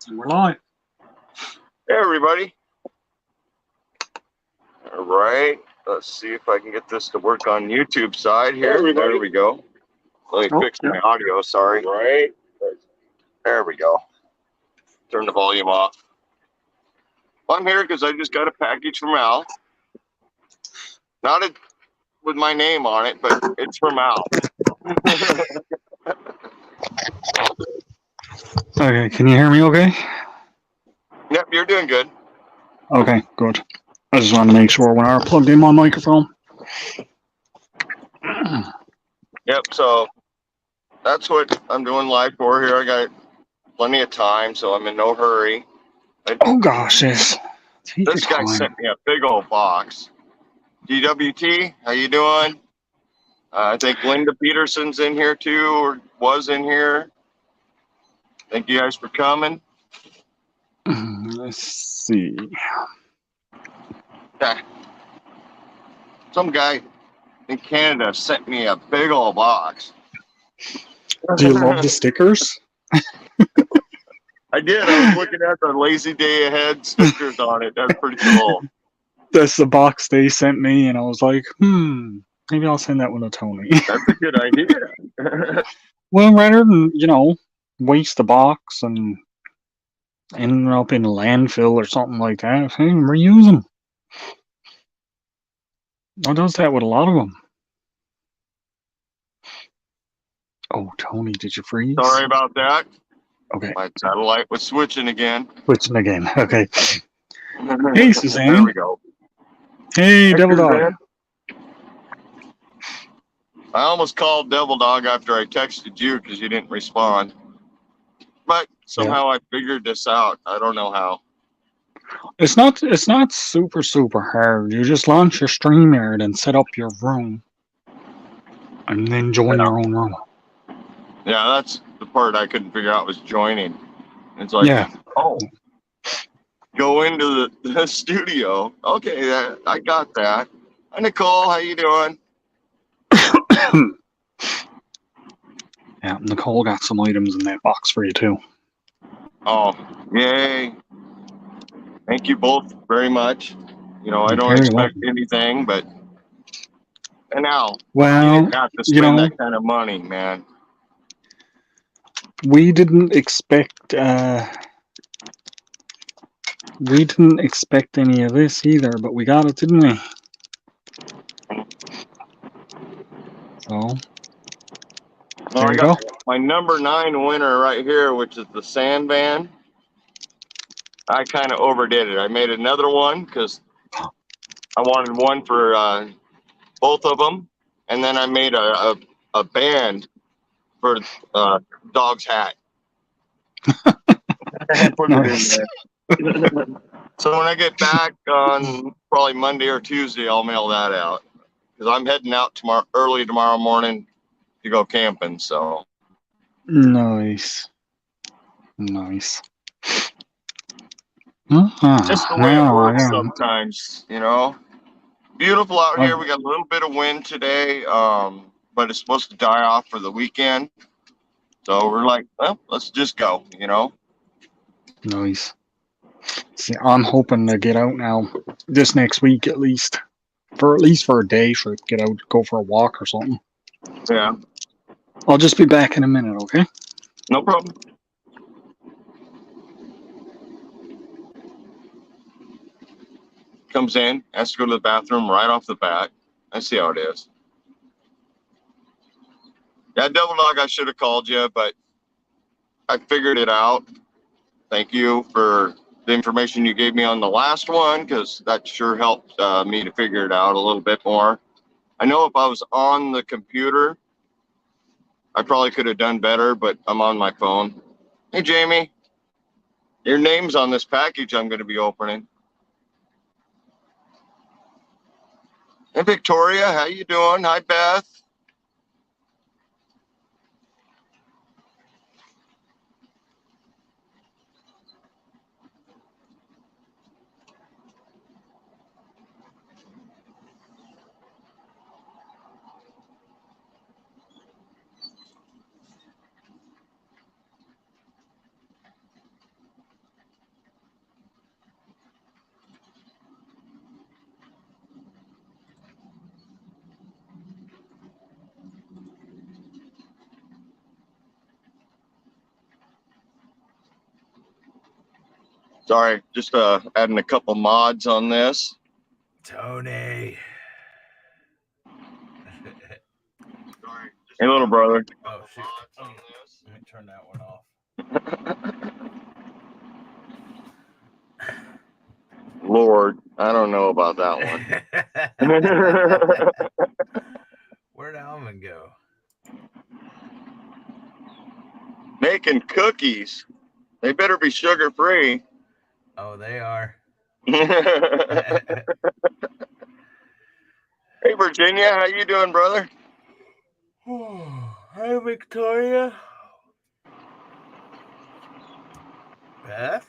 And we're live. Hey, everybody. All right. Let's see if I can get this to work on YouTube side here. There we go. Let me fix my audio. Sorry. Right. There we go. Turn the volume off. Well, I'm here because I just got a package from Al. Not with my name on it, but it's from Al. Okay, can you hear me okay? Yep, you're doing good. Okay, good. I just wanted to make sure when I plugged in my microphone. Yep, so that's what I'm doing live for here. I got plenty of time, so I'm in no hurry. Oh gosh, yes. Take This your guy time. sent me a big old box. DWT, how you doing? I think Linda Peterson's in here too, or was in here. Thank you guys for coming. Let's see. Some guy in Canada sent me a big old box. Do you love the stickers? I did. I was looking at the Lazy Day Ahead stickers on it. That's pretty cool. That's the box they sent me, and I was like, maybe I'll send that one to Tony. That's a good idea. Well, rather than, waste the box and end up in a landfill or something like that, hey, reuse them. I does that with a lot of them. Oh, Tony, did you freeze? Sorry about that. Okay. My satellite was switching again. Switching again. Okay. Hey, Suzanne. There we go. Hey, Devil Dog. I almost called Devil Dog after I texted you because you didn't respond. But somehow I figured this out. I don't know how. It's not super hard. You just launch your StreamYard and set up your room. And then join your own room. Yeah, that's the part I couldn't figure out was joining. It's like, go into the studio. Okay, I got that. Hi, Nicole. How you doing? Yeah, Nicole got some items in that box for you too. Oh, yay. Thank you both very much. I don't expect anything, but and now you didn't have to spend that kind of money, man. We didn't expect any of this either, but we got it, didn't we? So there you go. My number 9 winner right here, which is the Sandman. I kind of overdid it. I made another one because I wanted one for both of them, and then I made a band for Dog's hat. Put it in there. So when I get back on probably Monday or Tuesday, I'll mail that out because I'm heading out early tomorrow morning to go camping. So nice. Just the way it works sometimes, Beautiful out here. We got a little bit of wind today, but it's supposed to die off for the weekend. So we're like, well, let's just go, Nice. See, I'm hoping to get out now this next week at least for a day trip. Get out, go for a walk or something. Yeah. I'll just be back in a minute, okay? No problem. Comes in, has to go to the bathroom right off the bat. I see how it is. Yeah, Devil Dog, I should have called you, but I figured it out. Thank you for the information you gave me on the last one, because that sure helped me to figure it out a little bit more. I know if I was on the computer, I probably could have done better, but I'm on my phone. Hey, Jamie, your name's on this package I'm going to be opening. Hey, Victoria, how you doing? Hi, Beth. Sorry, just adding a couple mods on this. Tony. Hey, little brother. Oh shoot! Let me turn that one off. Lord, I don't know about that one. Where'd Alvin go? Making cookies. They better be sugar free. Oh, they are. Hey, Virginia, how you doing, brother? Hi, Victoria. Beth?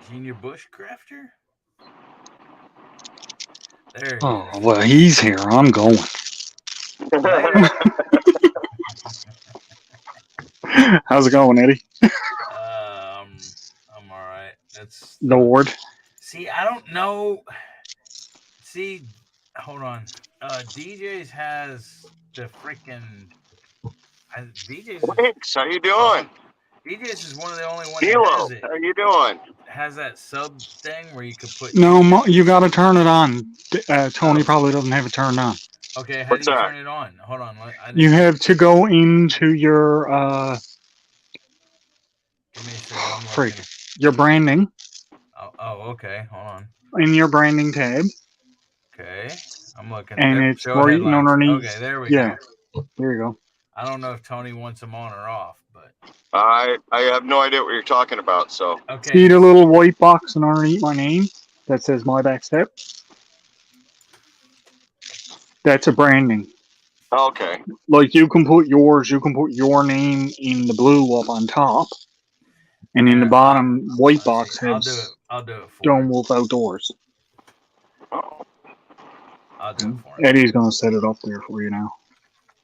Virginia Bushcrafter? There he Oh, is. well, he's here. I'm going. Later. How's it going, Eddie? I'm all right. That's Lord. See, I don't know. See, hold on. DJ's has the freaking. Thanks. How you doing? DJ's is one of the only ones that Hilo, has it. how you doing? Has that sub thing where you could put. No, you got to turn it on. Tony probably doesn't have it turned on. Okay, how What's do you that? turn it on? Hold on. You have to go into your Give me a second. I'm freak, looking. your branding. Oh, okay. Hold on. In your branding tab. Okay, I'm looking. And There, it's show right headlines. underneath. Okay, there we Yeah. go. There you go. I don't know if Tony wants them on or off, but I have no idea what you're talking about. So okay. See the little white box underneath my name that says My Back Step? That's a branding. okay. Like you can put yours, you can put your name in the blue up on top, and in the bottom white box has I'll do it for Stone him. Wolf Outdoors. I'll do it for him. Eddie's gonna set it up there for you now.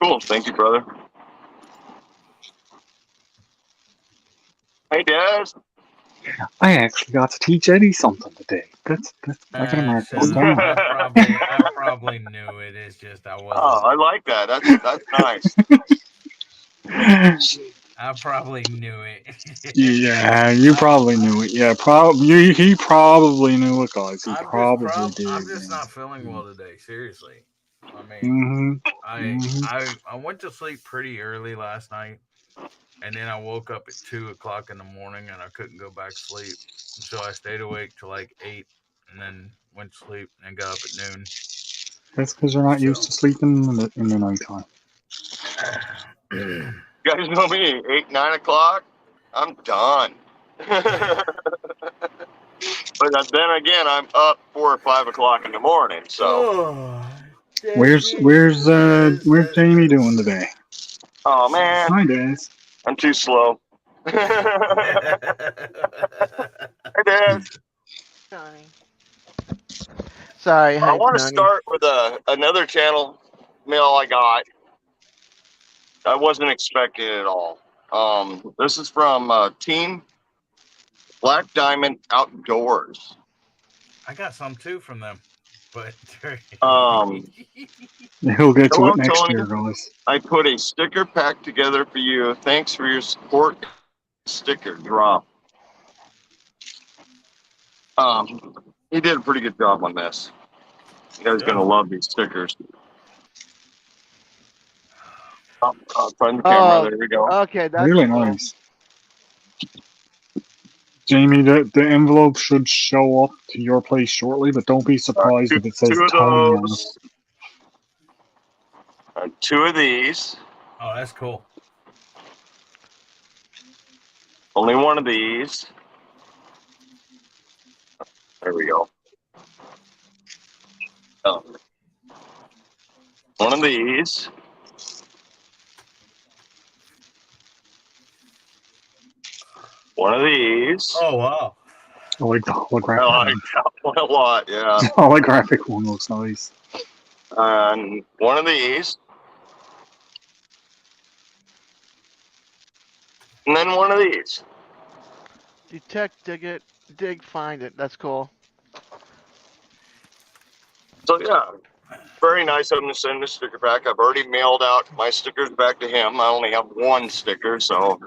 Cool. Thank you, brother. Hey, Des. I actually got to teach Eddie something today. I can mark this down. I probably knew it. It's just I wasn't. Oh, I like that. That's nice. I probably knew it. Yeah, you probably knew it. Yeah, he probably knew it, guys. He probably did. I'm just not feeling well today. Seriously. I mean, I went to sleep pretty early last night, and then I woke up at 2:00 in the morning, and I couldn't go back to sleep. So I stayed awake till like 8, and then went to sleep and got up at noon. That's because you're not used to sleeping in the nighttime. You guys know me, 8, 9 o'clock, I'm done. But then again, I'm up 4 or 5 o'clock in the morning. So where's Jamie doing today? oh man, Hi, Des. I'm too slow. Hey, Des. Sorry. I want to start with another channel mail I got. I wasn't expecting it at all. This is from Team Black Diamond Outdoors. I got some too from them, but He'll get to Hello, it next Tony. year, guys. I put a sticker pack together for you. Thanks for your support. Sticker drop. He did a pretty good job on this. You guys are gonna love these stickers. Front the camera. There we go. Okay, that's Really cool. nice. Jamie, the envelope should show up to your place shortly, but don't be surprised if it says two of Tony on it. those. 2 of these. Oh, that's cool. Only 1 of these. There we go. Oh. 1 of these. One of these. Oh wow! I like the holographic. I like that one a lot. Yeah. The holographic one looks nice. And 1 of these. And then 1 of these. Detect, dig, find it. That's cool. So yeah, very nice of him to send the sticker back. I've already mailed out my stickers back to him. I only have 1 sticker, so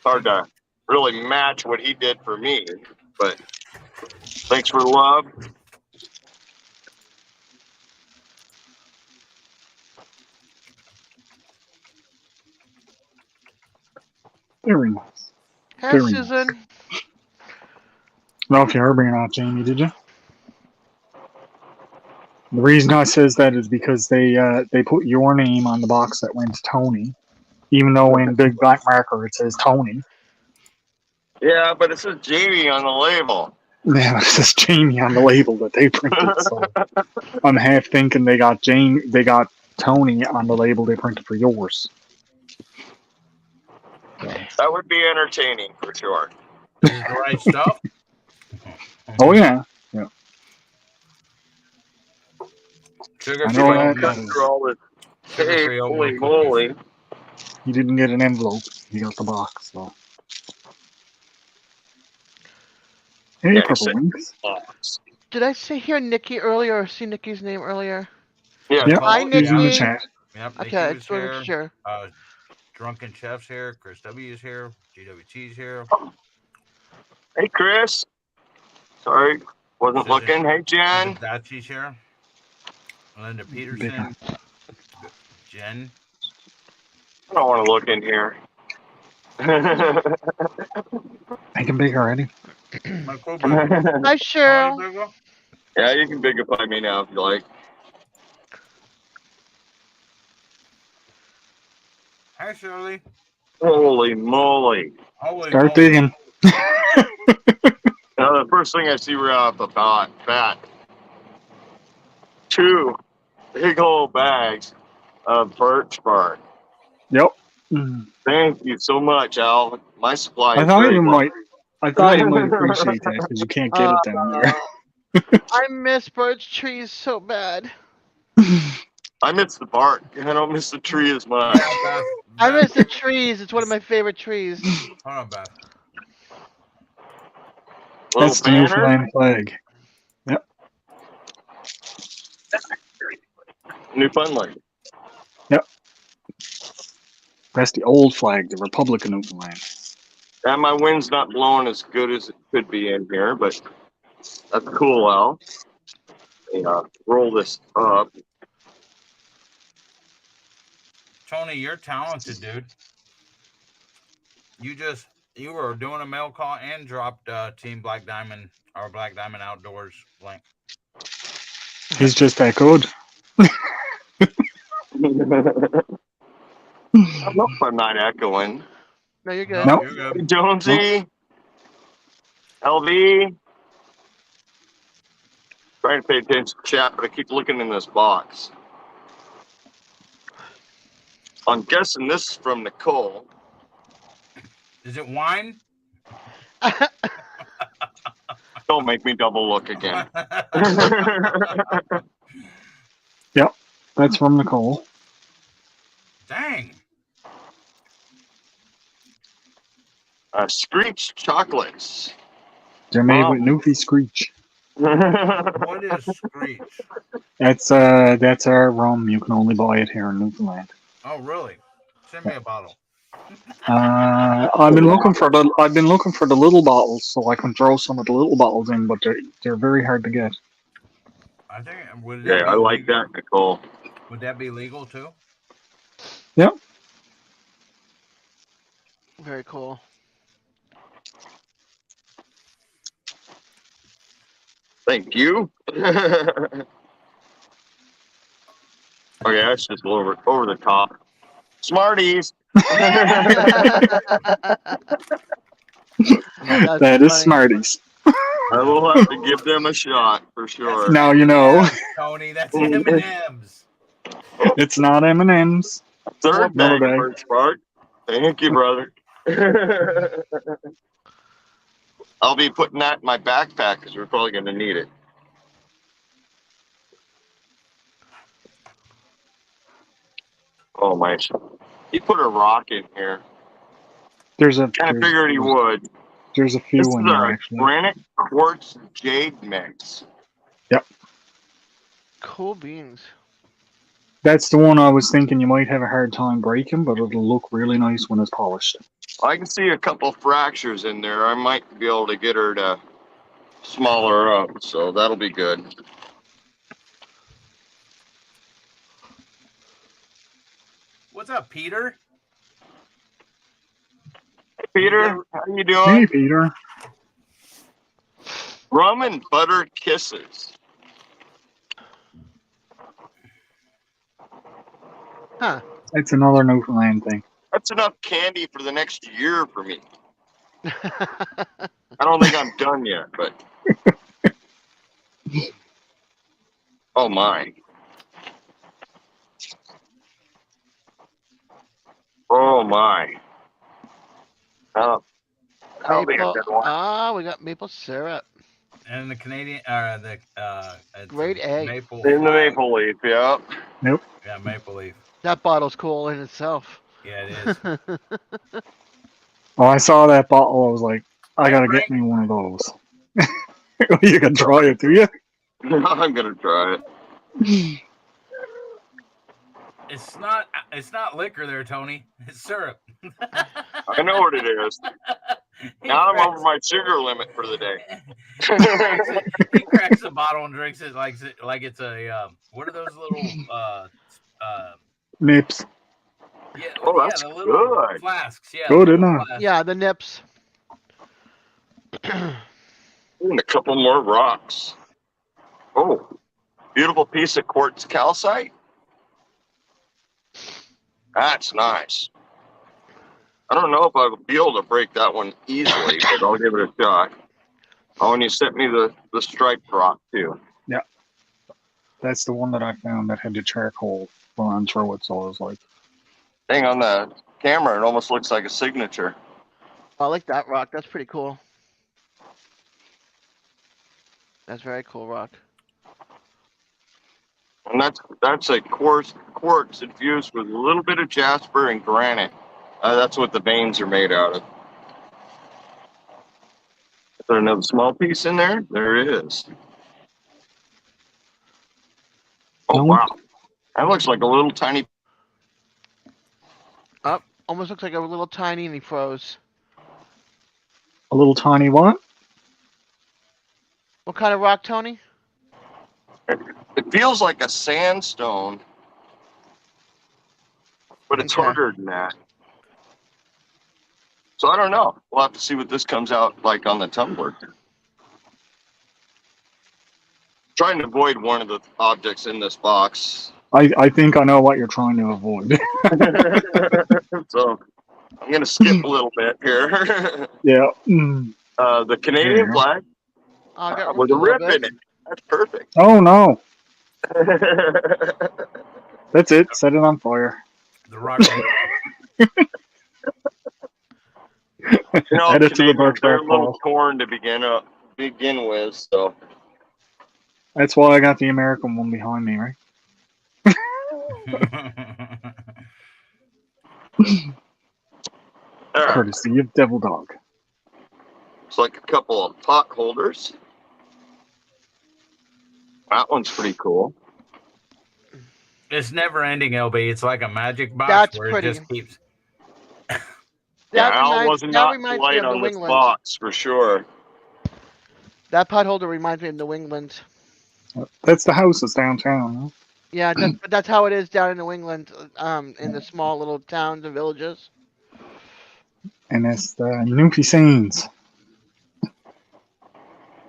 hard to really match what he did for me. But thanks for the love. Very nice. Hey, Very Susan. nice. Know if you heard me or not, Jamie, did you? The reason I says that is because they put your name on the box that went to Tony, even though in big black marker it says Tony. Yeah, but it says Jamie on the label. Yeah, it says Jamie on the label that they printed. So I'm half thinking they got Tony on the label they printed for yours. That would be entertaining for sure. Is it the right stuff? Oh yeah, Sugar I free know oat that. milk. Through all this, Sugar hey, free oat holy milk cookies. moly. you didn't get an envelope. You got the box. So hey, Yeah, Purple Wings. Did I say hear Nikki earlier or see Nikki's name earlier? Yeah, Yep, Hi, he's in the Nikki. chat. Yep, Okay, Nikki I was just wanted to here. make sure. Drunken Chef's here. Chris W is here. GWT's here. hey, Chris. Sorry, wasn't looking. Hey, Jen. Dachi's here. Linda Peterson. Jen. I don't want to look in here. Make him big already. My cool brother. Hi, Cheryl. Yeah, you can bigify me now if you like. Hi, Shirley. Holy moly. Holy Start moly. digging. Now, the first thing I see right off the bat, 2 big old bags of birch bark. Yep. Mm. Thank you so much, Al. My supply I is thought very you low. might. I thought you might appreciate that because you can't get it down there. I miss birch trees so bad. I miss the bark. I don't miss the tree as much. Yeah, Beth. I Beth. miss the trees. It's one of my favorite trees. Hold on, Beth. Little That's the banner. Newfoundland flag. Newfoundland. That's the old flag, the Republic of Newfoundland. And my wind's not blowing as good as it could be in here, but that's cool, Al. Yeah, roll this up. Tony, you're talented, dude. You were doing a mail call and dropped Team Black Diamond or Black Diamond Outdoors link. He's just that good. I hope I'm not echoing. No, you're good. Nope. You're good. Jonesy, LV. Trying to pay attention to chat, but I keep looking in this box. I'm guessing this is from Nicole. Is it wine? Don't make me double look again. That's from Nicole. Dang. Screech chocolates. They're made Wow. with Newfie Screech. What is Screech? That's our rum. You can only buy it here in Newfoundland. Oh, really? Send me a bottle. I've been looking for the little bottles so I can throw some of the little bottles in, but they're very hard to get. I think would Yeah, that I be like legal? that, Nicole. Would that be legal too? Very cool. Thank you. Okay, that's just over the top. Smarties. That is Smarties. I will have to give them a shot for sure. Now you know. Tony, that's M&M's. It's not M&M's. Third No bag of bag. birch bark. Thank you, brother. I'll be putting that in my backpack because we're probably going to need it. Oh my! He put a rock in here. There's a Kind of figured he would. There's a few This is in there a actually. granite quartz jade mix. Cool beans. That's the one I was thinking you might have a hard time breaking, but it'll look really nice when it's polished. I can see a couple fractures in there. I might be able to get her to smaller up, so that'll be good. What's up, Peter? Hey, Peter, how you Hey, doing? Peter. Rum and butter kisses. Huh. That's another Newfoundland thing. That's enough candy for the next year for me. I don't think I'm done yet, but oh my. Oh my. That'll be a Maple. good one. Ah, we got maple syrup. And the Canadian, it's Great a egg. maple. In the flag. maple leaf, yeah. Yeah, maple leaf. That bottle's cool in itself. Yeah, it is. Well, I saw that bottle. I was like, I Hey, gotta Frank. get me one of those. You can try it, do you? I'm gonna try it. It's not liquor there, Tony. It's syrup. I know what it is. He Now I'm cracks- over my sugar limit for the day. he cracks the bottle and drinks it like it's a what are those little Nips. yeah, Oh, that's the little good. flasks. Yeah, Good, little isn't it? flasks. Yeah, the nips. And a couple more rocks. Oh, beautiful piece of quartz calcite. That's nice. I don't know if I'll be able to break that one easily, but I'll give it a shot. Oh, and you sent me the striped rock too. That's the one that I found that had the charcoal run through it. So I was like, Dang, on the camera, it almost looks like a signature. I like that rock. That's pretty cool. That's very cool rock. And that's a quartz infused with a little bit of jasper and granite. That's what the veins are made out of. Is there another small piece in there? There it is. Oh, No. wow. That looks like a little tiny. Almost looks like a little tiny, and he froze. a little tiny what? What kind of rock, Tony? It feels like a sandstone, but it's Okay. harder than that. So I don't know. We'll have to see what this comes out like on the tumbler. Trying to avoid one of the objects in this box. I think I know what you're trying to avoid. So I'm going to skip a little bit here. Yeah. Mm. The Canadian Yeah. flag Oh, I got with a little rip bit. in it. That's perfect. Oh no. That's it. Set it on fire. The rock. You know, Add it to the Canadians, they're a birthmark little wall. torn to begin with, so. That's why I got the American one behind me, right? There. Courtesy of Devil Dog. It's like a couple of pot holders. That one's pretty cool. It's never ending, LB. It's like a magic box That's where pretty. it just keeps. Yeah, Al was that not reminds me light of on New this England. box for sure. That pot holder reminds me of New England. That's the houses downtown. Huh? Yeah, but that's how it is down in New England, in the small little towns and villages. And that's the Newfie Scenes.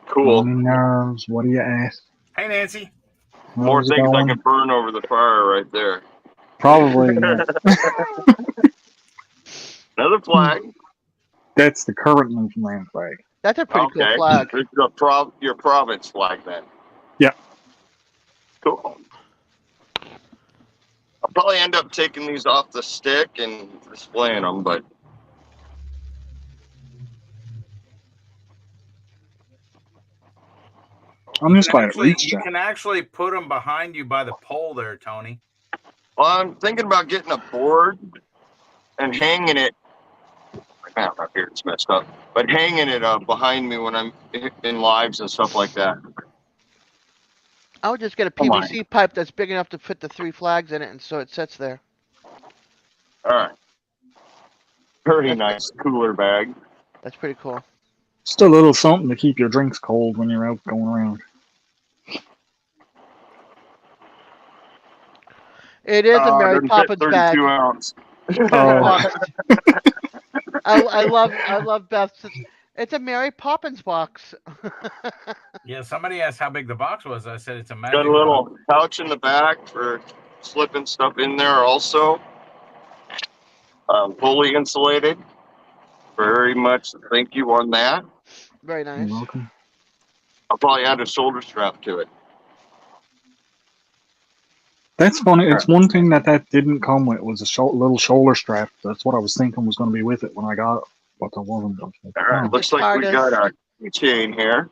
Cool. Morning nerves. What do you ask? Hey, Nancy. More How's it things I going? can burn over the fire right there. Probably. Yeah. Another flag. That's the current Newfoundland flag. That's a pretty cool Okay. flag. It's your province flag then. Yeah. Cool. I'll probably end up taking these off the stick and displaying them, but I'm just glad it Actually, reached you you. can actually put them behind you by the pole there, Tony. well, I'm thinking about getting a board and hanging it. Now, up here it's messed up, but hanging it behind me when I'm in lives and stuff like that. I would just get a Come on. PVC pipe that's big enough to fit the 3 flags in it, and so it sits there. All right. Very That's- nice cooler bag. That's pretty cool. Just a little something to keep your drinks cold when you're out going around. It is a Mary Doesn't fit Poppins 32 bag. ounce. Oh. I love Beth's. It's a Mary Poppins box. Yeah, somebody asked how big the box was. I said it's a magic Got a box. little pouch in the back for slipping stuff in there also. Fully insulated. Very much thank you on that. Very You're nice. welcome. I'll probably add a shoulder strap to it. That's funny. It's one thing that didn't come with was a little shoulder strap. That's what I was thinking was going to be with it when I got it, but there wasn't. I was like, All right, oh. looks like we TARDIS. got a keychain here.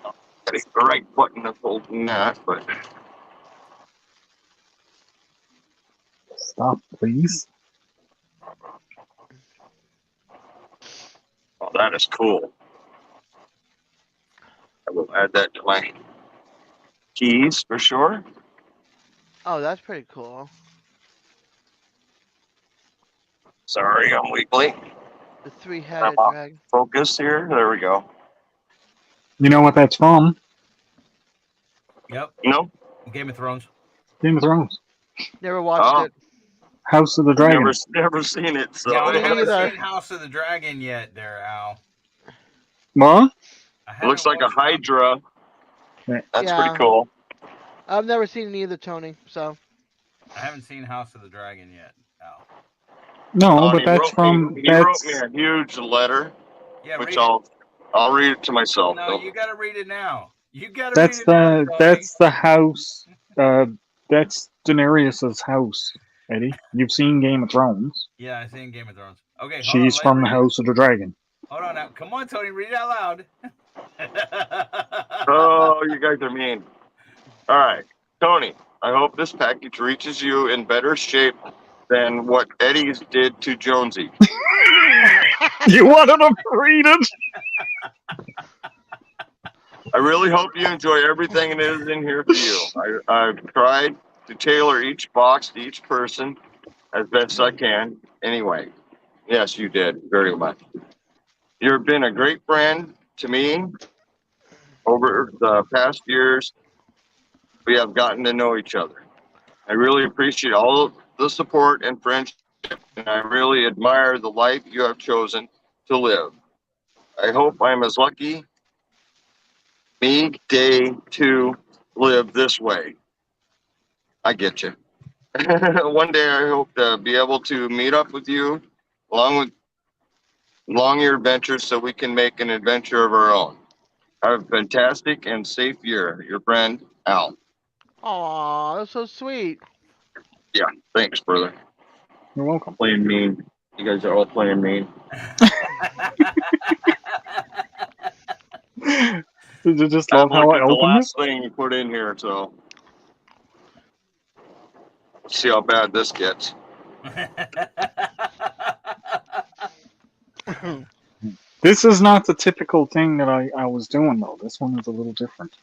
Got the right button that's holding that, but Stop, please. oh, that is cool. I will add that to my keys for sure. Oh, that's pretty cool. Sorry, I'm weakly. The 3-headed Uh-huh. drag. Focus here. There we go. You know what that's from? Yep, No, Game of Thrones. Game of Thrones. Never watched Oh. it. House of the Dragon. never seen it. So Yeah, I Me haven't neither. seen House of the Dragon yet, there, Al. What? I it looks haven't like a watched Hydra. That's Yeah. pretty cool. I've never seen it either, Tony. So I haven't seen House of the Dragon yet, Al. No, but he that's wrote from. me, he wrote me a huge letter, Yeah, which read it. I'll read it to myself. No, though. you got to read it now. You got to That's read it now, the Tony. that's the house. That's Daenerys's house, Eddie. You've seen Game of Thrones. Yeah, I seen Game of Thrones. Okay, hold She's on, from the let me read House of the Dragon. it. Hold on now. Come on, Tony, read it out loud. Oh, you guys are mean. All right, Tony, I hope this package reaches you in better shape than what Eddie's did to Jonesy. You wanted to read it? I really hope you enjoy everything that is in here for you. I've tried to tailor each box to each person as best I can. Anyway, yes, you did very much. You've been a great friend to me over the past years. We have gotten to know each other. I really appreciate all the support and friendship, and I really admire the life you have chosen to live. I hope I'm as lucky me day to live this way. I get you. One day I hope to be able to meet up with you along your adventures so we can make an adventure of our own. Have a fantastic and safe year. Your friend, Al. Aw, that's so sweet. Thanks, brother. You're welcome. Playing mean. You guys are all playing mean. Did you just I'm love how I looking at the opened it? last thing you put in here, so let's see how bad this gets. This is not the typical thing that I was doing, though. This one is a little different.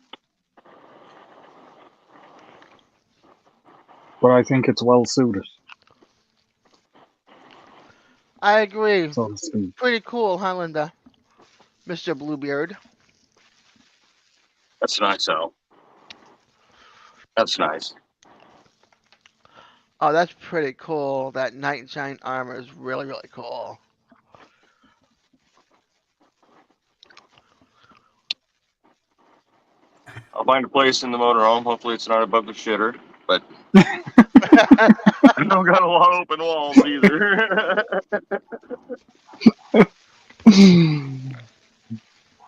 But I think it's well suited, I agree. so to speak. Pretty cool, huh, Linda? Mr. Bluebeard. That's nice, Al. That's nice. Oh, that's pretty cool. That Knight in Shining armor is really, really cool. I'll find a place in the motorhome. Hopefully it's not above the shitter, but I don't got a lot of open walls either.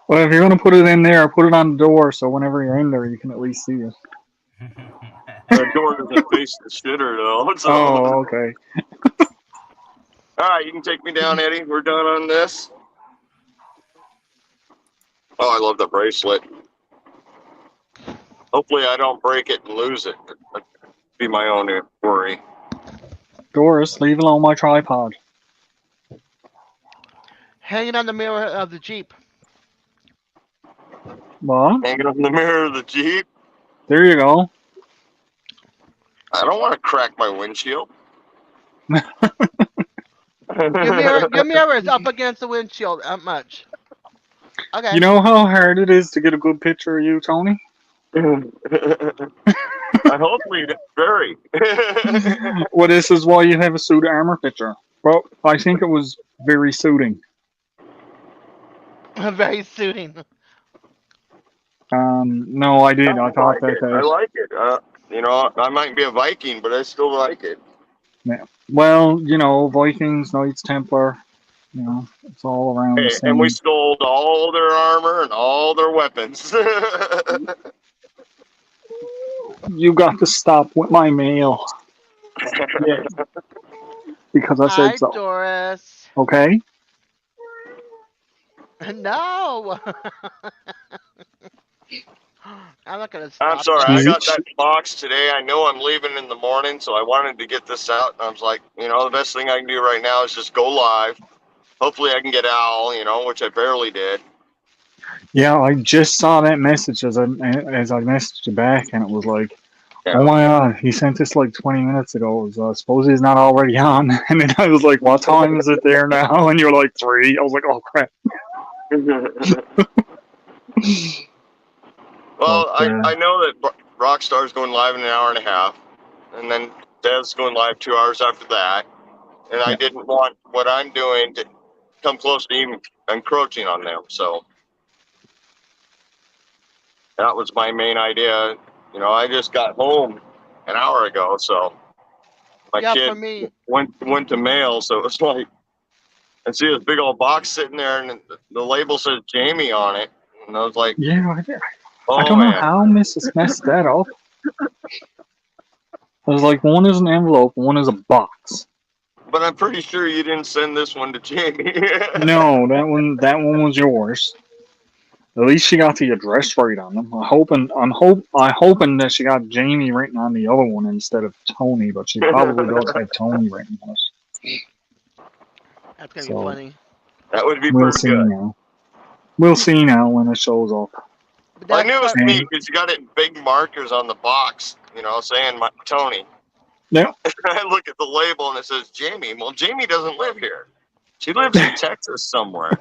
Well, if you're going to put it in there, put it on the door so whenever you're in there, you can at least see it. The door doesn't face the shitter though. So. Oh, okay. All right, you can take me down, Eddie. We're done on this. Oh, I love the bracelet. Hopefully I don't break it and lose it. That'd be my own worry. Doris, leave alone my tripod. Hanging on the mirror of the Jeep. What? Hanging on the mirror of the Jeep. There you go. I don't want to crack my windshield. Your mirror is up against the windshield. That much. Okay. You know how hard it is to get a good picture of you, Tony? Hopefully, very. Well, this is why you have a suit of armor picture. Well, I think it was very suiting. Very suiting. No, I did. I thought like that. it. I like it. You know, I might be a Viking, but I still like it. Well, you know, Vikings, Knights Templar, you know, it's all around the Hey, same. and we stole all their armor and all their weapons. You got to stop with my mail. Yeah, because I Hi, said so. Doris. Okay? No. I'm not gonna stop. I'm sorry, that. I got that box today. I know I'm leaving in the morning, so I wanted to get this out. And I was like, you know, the best thing I can do right now is just go live. Hopefully I can get Al, you know, which I barely did. Yeah, I just saw that message as I messaged you back, and it was like, Yeah. oh my god, he sent this like 20 minutes ago. So I suppose he's not already on. And then I was like, what time is it there now? And you're like 3. I was like, oh crap. Well, But, I know that Rockstar's going live in an hour and a half, and then Dev's going live 2 hours after that. And I Yeah. didn't want what I'm doing to come close to even encroaching on them. So that was my main idea. You know, I just got home an hour ago, so my Yeah, kid for me. went to mail, so it was like, I see this big old box sitting there, and the label says Jamie on it, and I was like, yeah, oh I don't know man. how Mrs. messed that up. I was like, one is an envelope, one is a box. But I'm pretty sure you didn't send this one to Jamie. No, that one was yours. At least she got the address right on them. I'm hoping that she got Jamie written on the other one instead of Tony, but she probably does have Tony written on it. That's gonna So, be funny. That would be We'll pretty see good. now. We'll see now when it shows up. But Well, I that's knew it was part- me because you got it in big markers on the box, you know, saying Tony. Yeah. I look at the label and it says Jamie. Well, Jamie doesn't live here. She lives in Texas somewhere.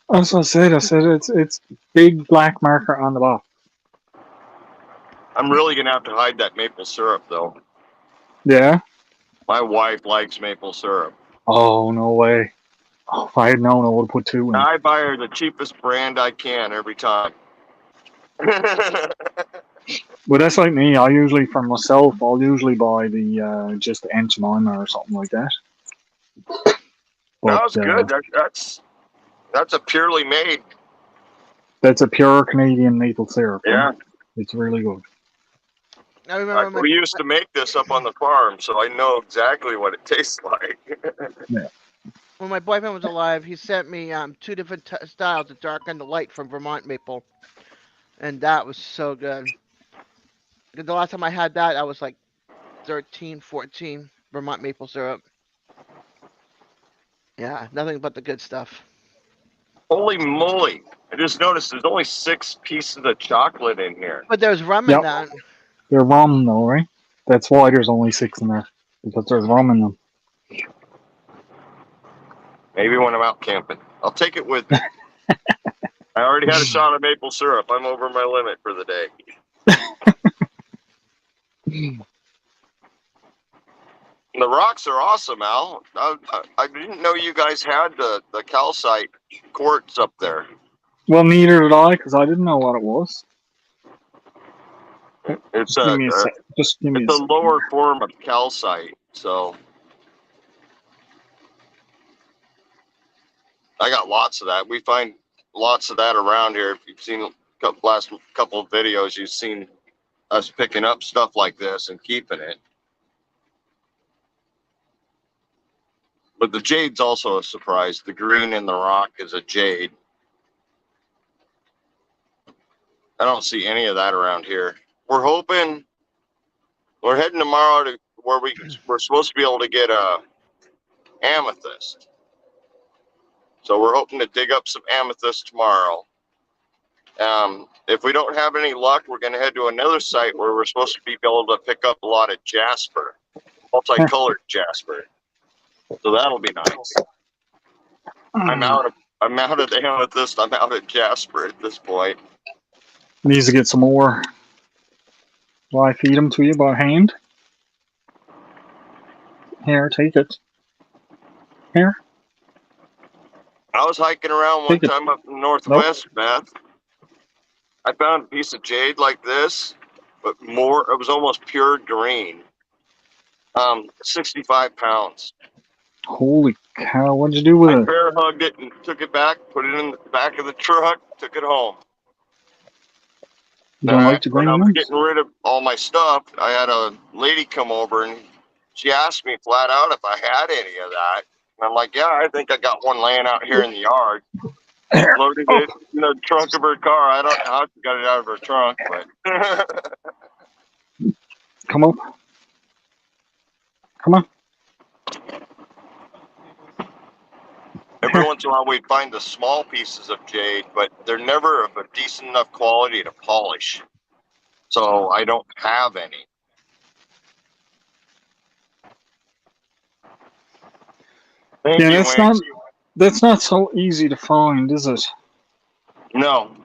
That's what I said. I said it's big black marker on the box. I'm really gonna have to hide that maple syrup, though. Yeah. My wife likes maple syrup. Oh no way. Oh, if I had known, I would have put 2 in. I buy her the cheapest brand I can every time. But that's like me. I'll usually buy the just Aunt Jemima or something like that. But, That was good. That's a purely made. That's a pure Canadian maple syrup. Yeah. It's really good. I remember We used to make this up on the farm, so I know exactly what it tastes like. when my boyfriend was alive, he sent me 2 different styles of dark and the light from Vermont maple, and that was so good. The last time I had that, I was like 13, 14 Vermont maple syrup. Yeah, nothing but the good stuff. Holy moly! I just noticed there's only 6 pieces of chocolate in here. But there's rum Yep. in that. They're rum though, right? That's why there's only 6 in there. Because there's rum in them. Maybe when I'm out camping. I'll take it with me. I already had a shot of maple syrup. I'm over my limit for the day. The rocks are awesome, Al. I didn't know you guys had the calcite quartz up there. Well, neither did I, because I didn't know what it was. It's Just give me a sec. Just give me it's a a sec. lower form of calcite, so I got lots of that. We find lots of that around here. If you've seen last couple of videos, you've seen us picking up stuff like this and keeping it. But the jade's also a surprise. The green in the rock is a jade. I don't see any of that around here. We're hoping we're heading tomorrow to where we're supposed to be able to get a amethyst. So we're hoping to dig up some amethyst tomorrow. If we don't have any luck, we're going to head to another site where we're supposed to be able to pick up a lot of jasper, multicolored jasper. So that'll be nice. I'm out of the amethyst. I'm out of jasper at this point. Needs to get some more. Will I feed them to you by hand? Here, take it. Here. I was hiking around one Take it. time up in the northwest, Beth. I found a piece of jade like this, but more. It was almost pure green. 65 pounds. Holy cow! What'd you do with I it? bear hugged it and took it back, put it in the back of the truck, took it home. You don't like the When green I was ones? getting rid of all my stuff, I had a lady come over and she asked me flat out if I had any of that. And I'm like, yeah, I think I got one laying out here in the yard. Here. Loaded it in the trunk of her car. I don't know how she got it out of her trunk, but Come up. Come on. every once in a while we'd find the small pieces of jade, but they're never of a decent enough quality to polish. So I don't have any. Thank Yeah, you, that's Wayne. that's not so easy to find, is it? No.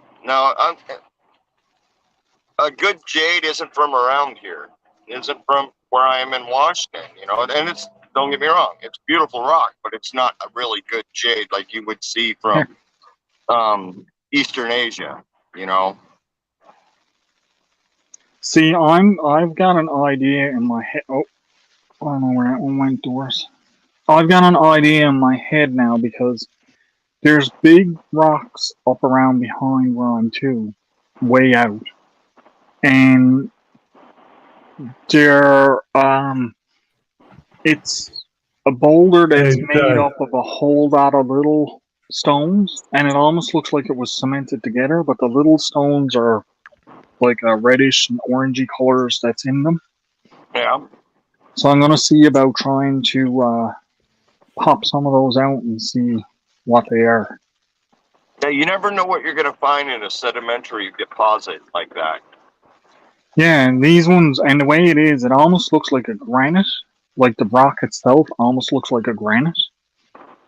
A good jade isn't from around here. It isn't from where I am in Washington, and it's, don't get me wrong, it's beautiful rock, but it's not a really good jade like you would see from Eastern Asia, See, I've got an idea in my head. Oh, I don't know where that one went, Doris. I've got an idea in my head now because there's big rocks up around behind where I'm too, way out, and they're it's a boulder that's made up of a whole lot of little stones, and it almost looks like it was cemented together, but the little stones are like a reddish and orangey colors that's in them. Yeah. So I'm gonna see about trying to pop some of those out and see what they are. Yeah, you never know what you're going to find in a sedimentary deposit like that. Yeah, and these ones, and the way it is, it almost looks like a granite. Like the rock itself almost looks like a granite,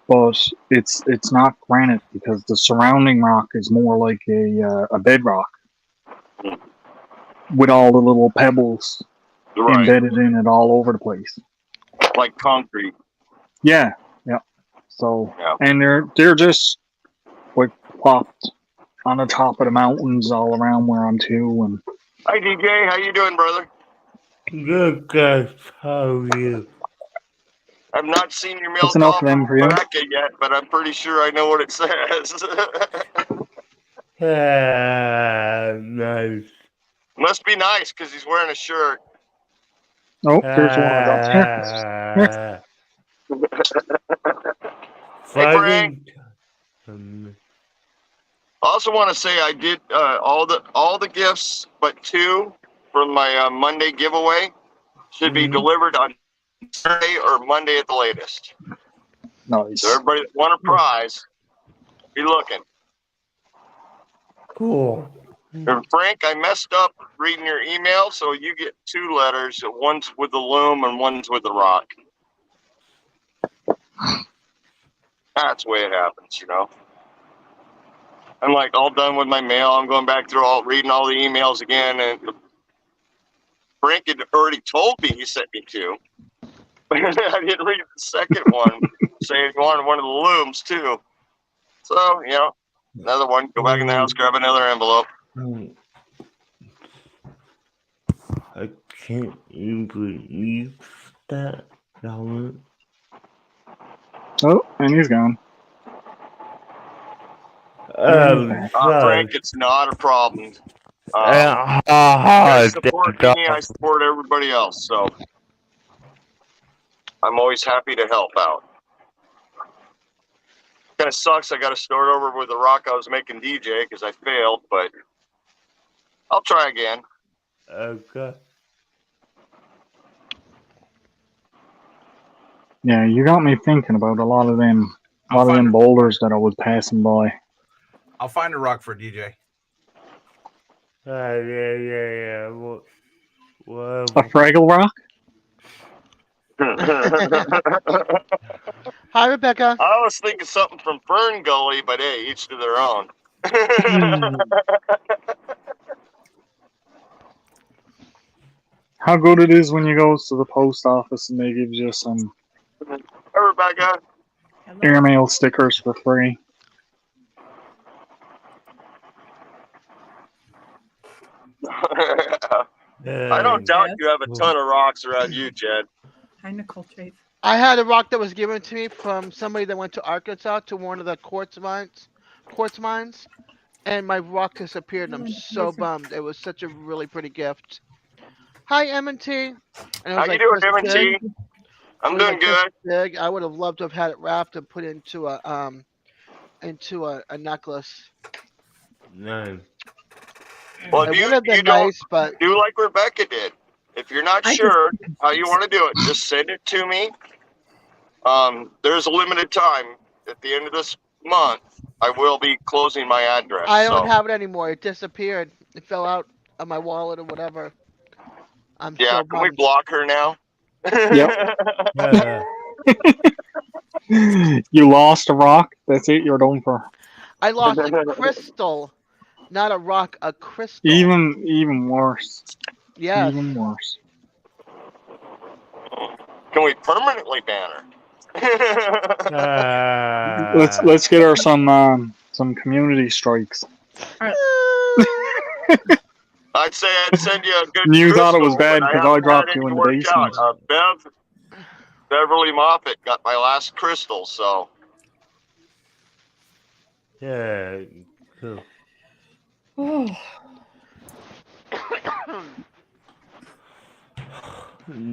but it's not granite because the surrounding rock is more like a bedrock with all the little pebbles Right. embedded in it all over the place. Like concrete. Yeah, yeah. So Yeah. and they're just like plopped on the top of the mountains all around where I'm too. And Hi, DJ. How you doing, brother? Good, guys. How are you? I've not seen your That's milk enough off of them for you. bracket yet, but I'm pretty sure I know what it says. Nice. Must be nice because he's wearing a shirt. Oh, there's one of those. Hey, Frank. I also want to say I did all the gifts but two from my Monday giveaway should be delivered on Saturday or Monday at the latest. Nice. So everybody that won a prize, be looking. Cool. And Frank, I messed up reading your email, so you get two letters. One's with the loom and one's with the rock. That's the way it happens, I'm like all done with my mail. I'm going back through reading all the emails again, and Frank had already told me he sent me two. But I didn't read the second one saying he wanted one of the looms too. So, another one. Go back in the house, grab another envelope. I can't even believe that. Oh, and he's gone. Frank, it's not a problem. You support me, I support everybody else. So I'm always happy to help out. Kind of sucks. I got to start over with the rock I was making DJ because I failed, but I'll try again. Okay. Yeah, you got me thinking about a lot of them boulders that I was passing by. I'll find a rock for DJ. Yeah. Well, A Fraggle Rock? Hi, Rebecca. I was thinking something from Fern Gully, but hey, each to their own. How good it is when you go to the post office and they give you some Hey, Rebecca. airmail stickers for free. I don't doubt you have a ton of rocks around you, Jed. Hi, Nicole Chase. I had a rock that was given to me from somebody that went to Arkansas to one of the quartz mines, and my rock disappeared, and I'm so bummed. It was such a really pretty gift. Hi, M&T. And it How was you like doing, this M&T? big. I'm It was doing like this good. big. I would have loved to have had it wrapped and put into a necklace. no. Well, It if would have you been don't nice, but do like Rebecca did. If you're not I sure how you want to do it, just send it to me. There's a limited time. At the end of this month, I will be closing my address. I don't so have it anymore. It disappeared. It fell out of my wallet or whatever. I'm yeah, so can we bummed. block her now? Yep. Uh, You lost a rock. That's it. You're done for. I lost a crystal, not a rock, a crystal. Even worse. Yes. Even worse. Can we permanently ban her? Let's get her some community strikes. I'd say I'd send you a good You thought it was crystal, bad but I because I haven't dropped had you any in the worked basement. out. Beverly Moffett got my last crystal, so yeah. Cool. Oh,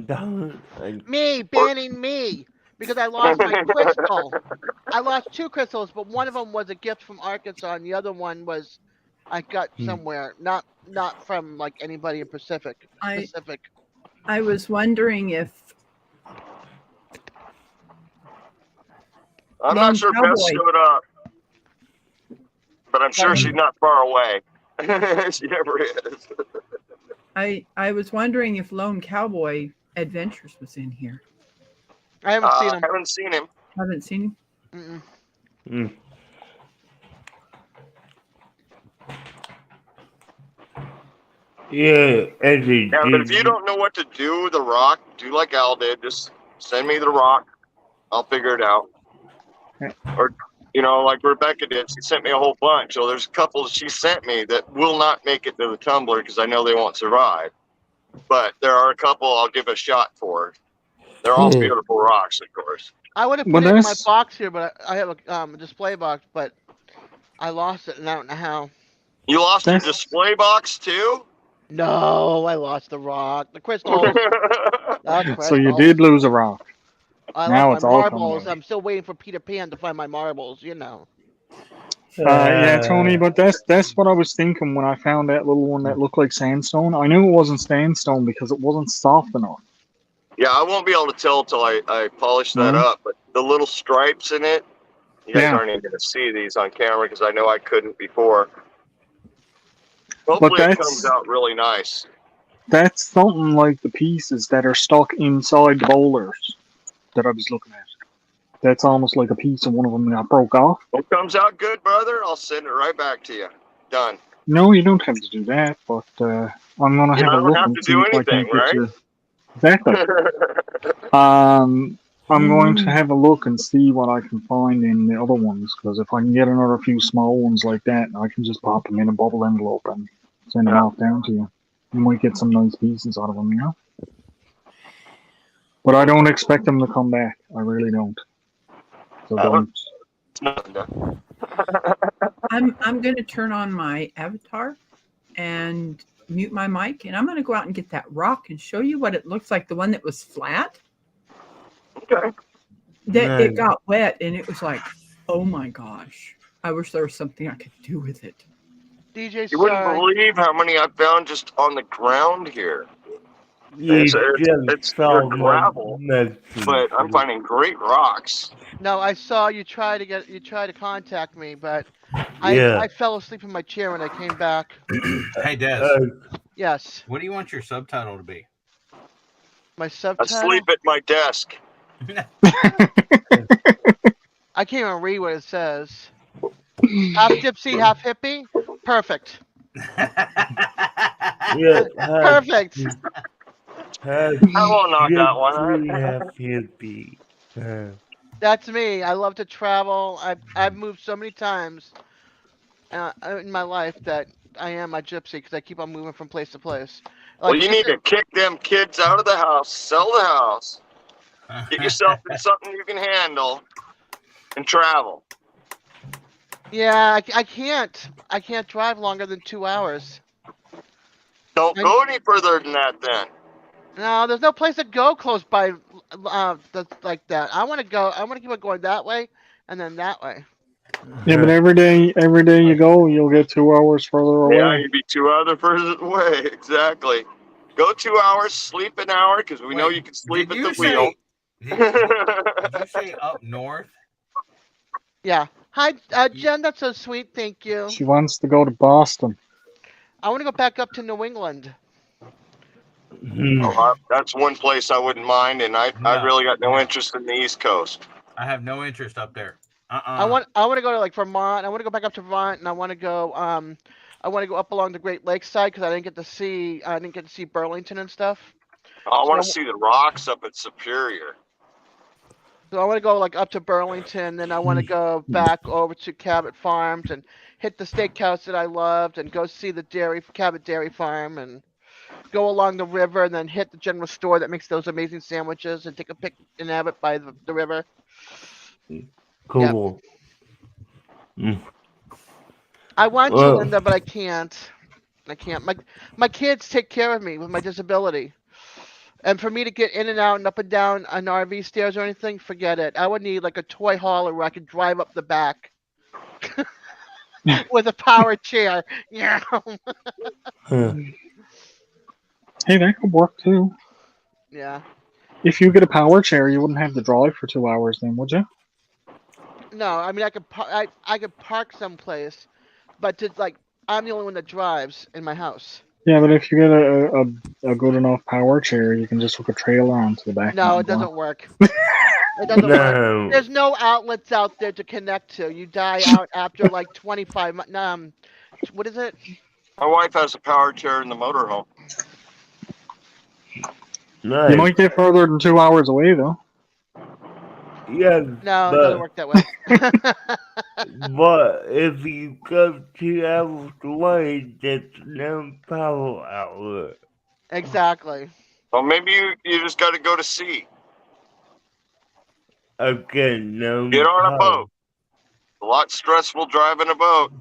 Don't. Me banning me because I lost my crystal. I lost two crystals, but one of them was a gift from Arkansas, and the other one was I got somewhere, not from like anybody in Pacific. Specific. I was wondering if I'm Lone not sure Beth Cowboy. showed up. But I'm sure she's not far away. She never is. I was wondering if Lone Cowboy Adventures was in here. I haven't seen I him. haven't seen him. Haven't seen Mm-mm. him. Yeah, Eddie. Yeah, but if you don't know what to do with the rock, do like Al did. Just send me the rock. I'll figure it out. Or, like Rebecca did. She sent me a whole bunch. So there's a couple she sent me that will not make it to the tumbler because I know they won't survive. But there are a couple I'll give a shot for. They're all beautiful rocks, of course. I would have Well, put it in my that's- box here, but I have a display box, but I lost it and I don't know how. You lost your That's- display box too? No, I lost the rock, the crystals. So you did lose a rock. I now lost it's my all coming marbles. out. I'm still waiting for Peter Pan to find my marbles. Yeah, Tony, but that's what I was thinking when I found that little one that looked like sandstone. I knew it wasn't sandstone because it wasn't soft enough. Yeah, I won't be able to tell till I polish that Mhm. up. But the little stripes in it, you guys Yeah. aren't even going to see these on camera because I know I couldn't before. Hopefully, it that's- comes out really nice. That's something like the pieces that are stuck inside the boulders that I was looking at. That's almost like a piece of one of them that broke off. If it comes out good, brother, I'll send it right back to you. Done. No, you don't have to do that, but I'm gonna You have a don't look have and to see do if I can anything, get right? you. Exactly. I'm going to have a look and see what I can find in the other ones, because if I can get another few small ones like that, I can just pop them in a bubble envelope and send them Yeah. off down to you. You might get some nice pieces out of them, But I don't expect them to come back. I really don't. So I don't. It's nothing done. I'm going to turn on my avatar and mute my mic, and I'm going to go out and get that rock and show you what it looks like. The one that was flat, Okay. that it got wet, and it was like, oh my gosh! I wish there was something I could do with it. DJ, You wouldn't sorry. believe how many I found just on the ground here. You It's just good saw my gravel, message. but I'm finding great rocks. No, I saw you try to contact me, but Yeah. I fell asleep in my chair when I came back. Hey, Des, Yes, what do you want your subtitle to be? my subtitle. Asleep at my desk. I can't even read what it says. Half gypsy, half hippie. Perfect. Yeah, Perfect. I won't knock that one. hippie. That's me. I love to travel. I've moved so many times in my life that I am a gypsy because I keep on moving from place to place. Well, Like you need to kick them kids out of the house, sell the house, get yourself in something you can handle, and travel. yeah, I can't. I can't drive longer than 2 hours. Don't go any further than that then. No, there's no place to go close by that's like that. I want to go. I want to keep on going that way and then that way. Yeah, but every day you go, you'll get 2 hours further Yeah, away. you'd be 2 hours further away. Exactly. Go 2 hours, sleep an hour, because we know you can sleep at the wheel. Did you say up north? Yeah. Hi, Jen. That's so sweet. Thank you. She wants to go to Boston. I want to go back up to New England. That's one place I wouldn't mind, and I No. really got no interest in the East Coast. I have no interest up there. I want to go to like Vermont. I want to go back up to Vermont, and I want to go up along the Great Lakes side because I didn't get to see Burlington and stuff. I want to see the rocks up at Superior. So I want to go like up to Burlington, then I want to go back over to Cabot Farms and hit the steakhouse that I loved, and go see the Cabot Dairy Farm, and go along the river, and then hit the general store that makes those amazing sandwiches, and take a picnic in Abbott by the river. Cool. I want to, Linda, but I can't. I can't. My kids take care of me with my disability. And for me to get in and out and up and down an RV stairs or anything, forget it. I would need like a toy hauler where I could drive up the back with a power chair. Yeah. Hey, that could work too. Yeah. If you get a power chair, you wouldn't have to drive for 2 hours then, would you? No, I mean I could park someplace, but I'm the only one that drives in my house. Yeah, but if you get a good enough power chair, you can just hook a trailer onto the back. No, it doesn't work. It doesn't work. No. There's no outlets out there to connect to. You die out after like 25. What is it? My wife has a power chair in the motorhome. Nice. You might get further than 2 hours away though. Yeah, No, it doesn't work that way. but if you go 2 hours away, there's no power outlet. Exactly. Well, maybe you just got to go to sea. Again, no Get on a power. boat. A lot stressful driving a boat.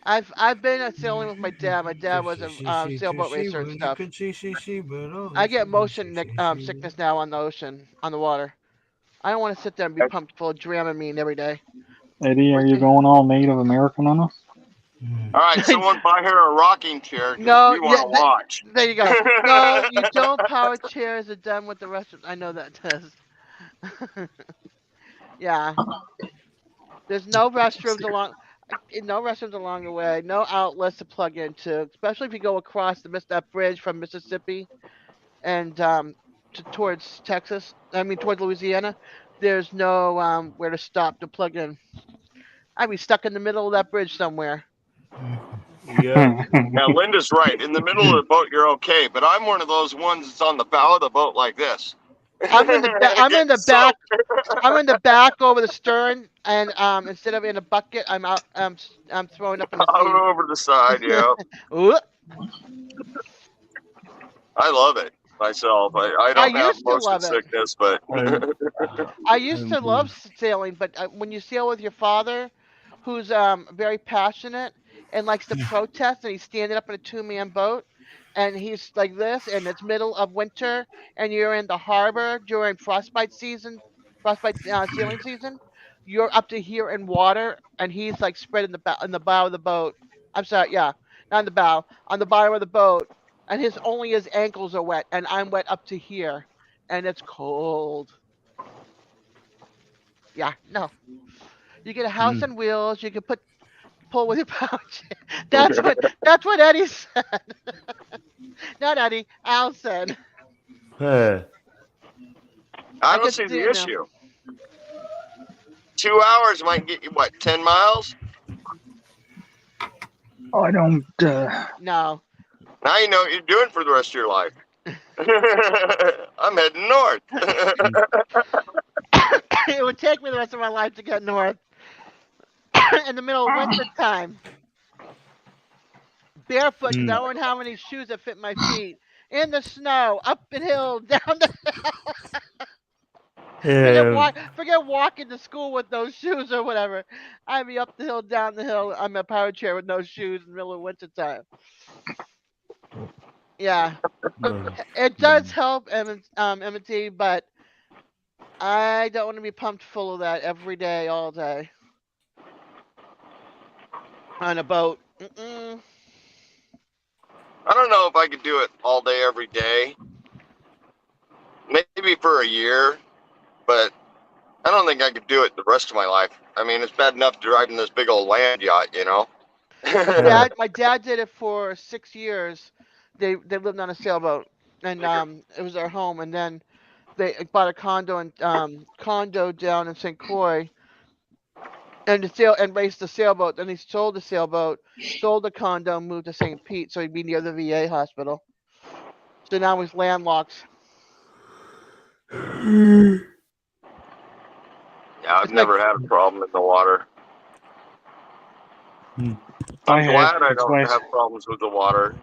I've been sailing with my dad. My dad was a sailboat racer and stuff. I get motion sickness now on the ocean, on the water. I don't want to sit there and be pumped full of Dramamine every day. Eddie, are you going all Native American on us? All right, someone buy her a rocking chair. 'Cause No, we want to watch. There you go. No, you don't. Power chairs are done with the restrooms. I know that, Tess. Yeah. There's no restrooms along the way. No outlets to plug into, especially if you go across that bridge from Mississippi and towards Texas. I mean, towards Louisiana. There's no where to stop to plug in. I'd be stuck in the middle of that bridge somewhere. Yeah. Now, Linda's right. In the middle of the boat, you're okay. But I'm one of those ones that's on the bow of the boat like this. I'm in the back. I'm in the back over the stern, and instead of in a bucket, I'm out. I'm throwing up in the Out sea. over the side, yeah. Ooh. I love it myself. I don't have used to motion love it. sickness, but I used to love sailing, but when you sail with your father, who's very passionate and likes to protest, and he's standing up in a 2-man boat, and he's like this, and it's middle of winter, and you're in the harbor during frostbite sailing season, you're up to here in water, and he's like spread in the bow of the boat. I'm sorry, yeah, not in the bow, on the bottom of the boat, and only his ankles are wet, and I'm wet up to here, and it's cold. Yeah, no. You get a house on wheels. You can pull with your pouch. That's what Eddie said. Not Eddie. Al said. Huh. I I don't could see see the it now. issue. 2 hours might get you what, 10 miles? I don't. No. Now you know what you're doing for the rest of your life. I'm heading north. It would take me the rest of my life to get north in the middle of winter time. Barefoot, because I don't have any shoes that fit my feet. In the snow, up the hill, down the forget walking to school with those shoes or whatever. I'd be up the hill, down the hill. I'm in a power chair with no shoes in the middle of winter time. Yeah, it does help, M&T, but I don't want to be pumped full of that every day, all day on a boat. Mm-mm. I don't know if I could do it all day, every day. Maybe for a year, but I don't think I could do it the rest of my life. I mean, it's bad enough driving this big old land yacht, you know? My dad did it for 6 years. They lived on a sailboat, and it was their home. And then they bought a condo down in St. Croix, and raced the sailboat. Then he sold the sailboat, sold the condo, moved to St. Pete, so he'd be near the VA hospital. So now he's landlocked. Yeah, I've never had a problem in the water. I'm glad I don't have problems with the water.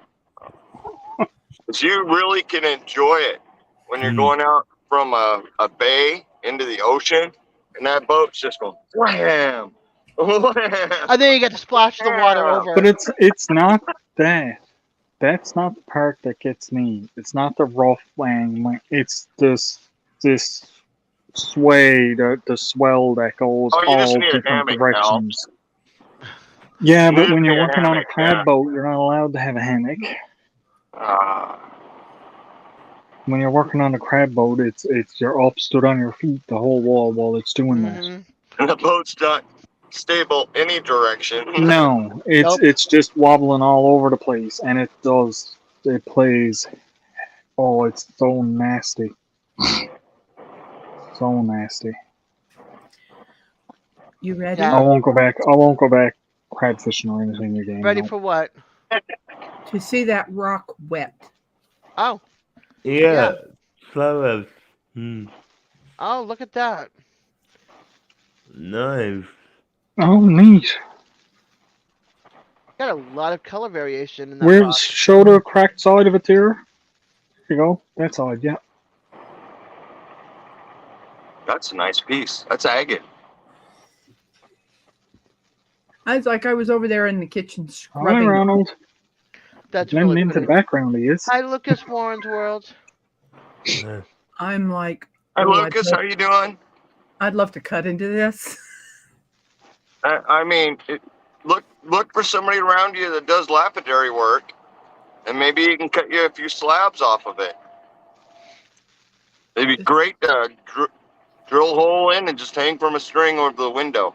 Because you really can enjoy it when you're going out from a bay into the ocean, and that boat's just going wham, wham. And then you get to splash the water over. But it's not that. That's not the part that gets me. It's not the rough lang. It's this sway, the swell that goes Oh, you all just need a different hammock, directions. Yeah, You but just when you're need a working on a hammock, crab yeah. boat, you're not allowed to have a hammock. When you're working on a crab boat, it's you're up, stood on your feet the whole while it's doing that. And the boat's not stable any direction. No, it's just wobbling all over the place, and it plays. Oh, it's so nasty, so nasty. You ready? I won't go back. I won't go back crab fishing or anything again. Ready no. for what? To see that rock wet. Oh. Yeah. Flowers. Oh, look at that. Nice. Oh, neat. Got a lot of color variation in that Where rock. show the cracked side of it there? Here you go. That side, yeah. That's a nice piece. That's agate. I was over there in the kitchen Hi, scrubbing. Ronald. That's Blending really into pretty. the background, he is. Hi, Lucas Warren's World. I'm like, Hi, oh, Lucas. How you doing? I'd love to cut into this. I mean, look for somebody around you that does lapidary work, and maybe he can cut you a few slabs off of it. It'd be great to drill a hole in and just hang from a string over the window.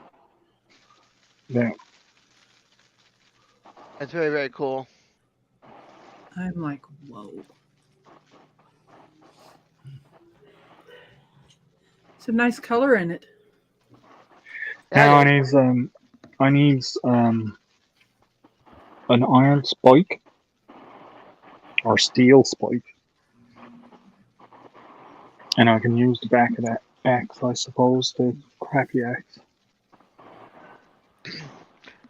Yeah. That's very, very cool. I'm like, whoa. It's a nice color in it. Now I need an iron spike or steel spike, and I can use the back of that axe, I suppose, the crappy axe.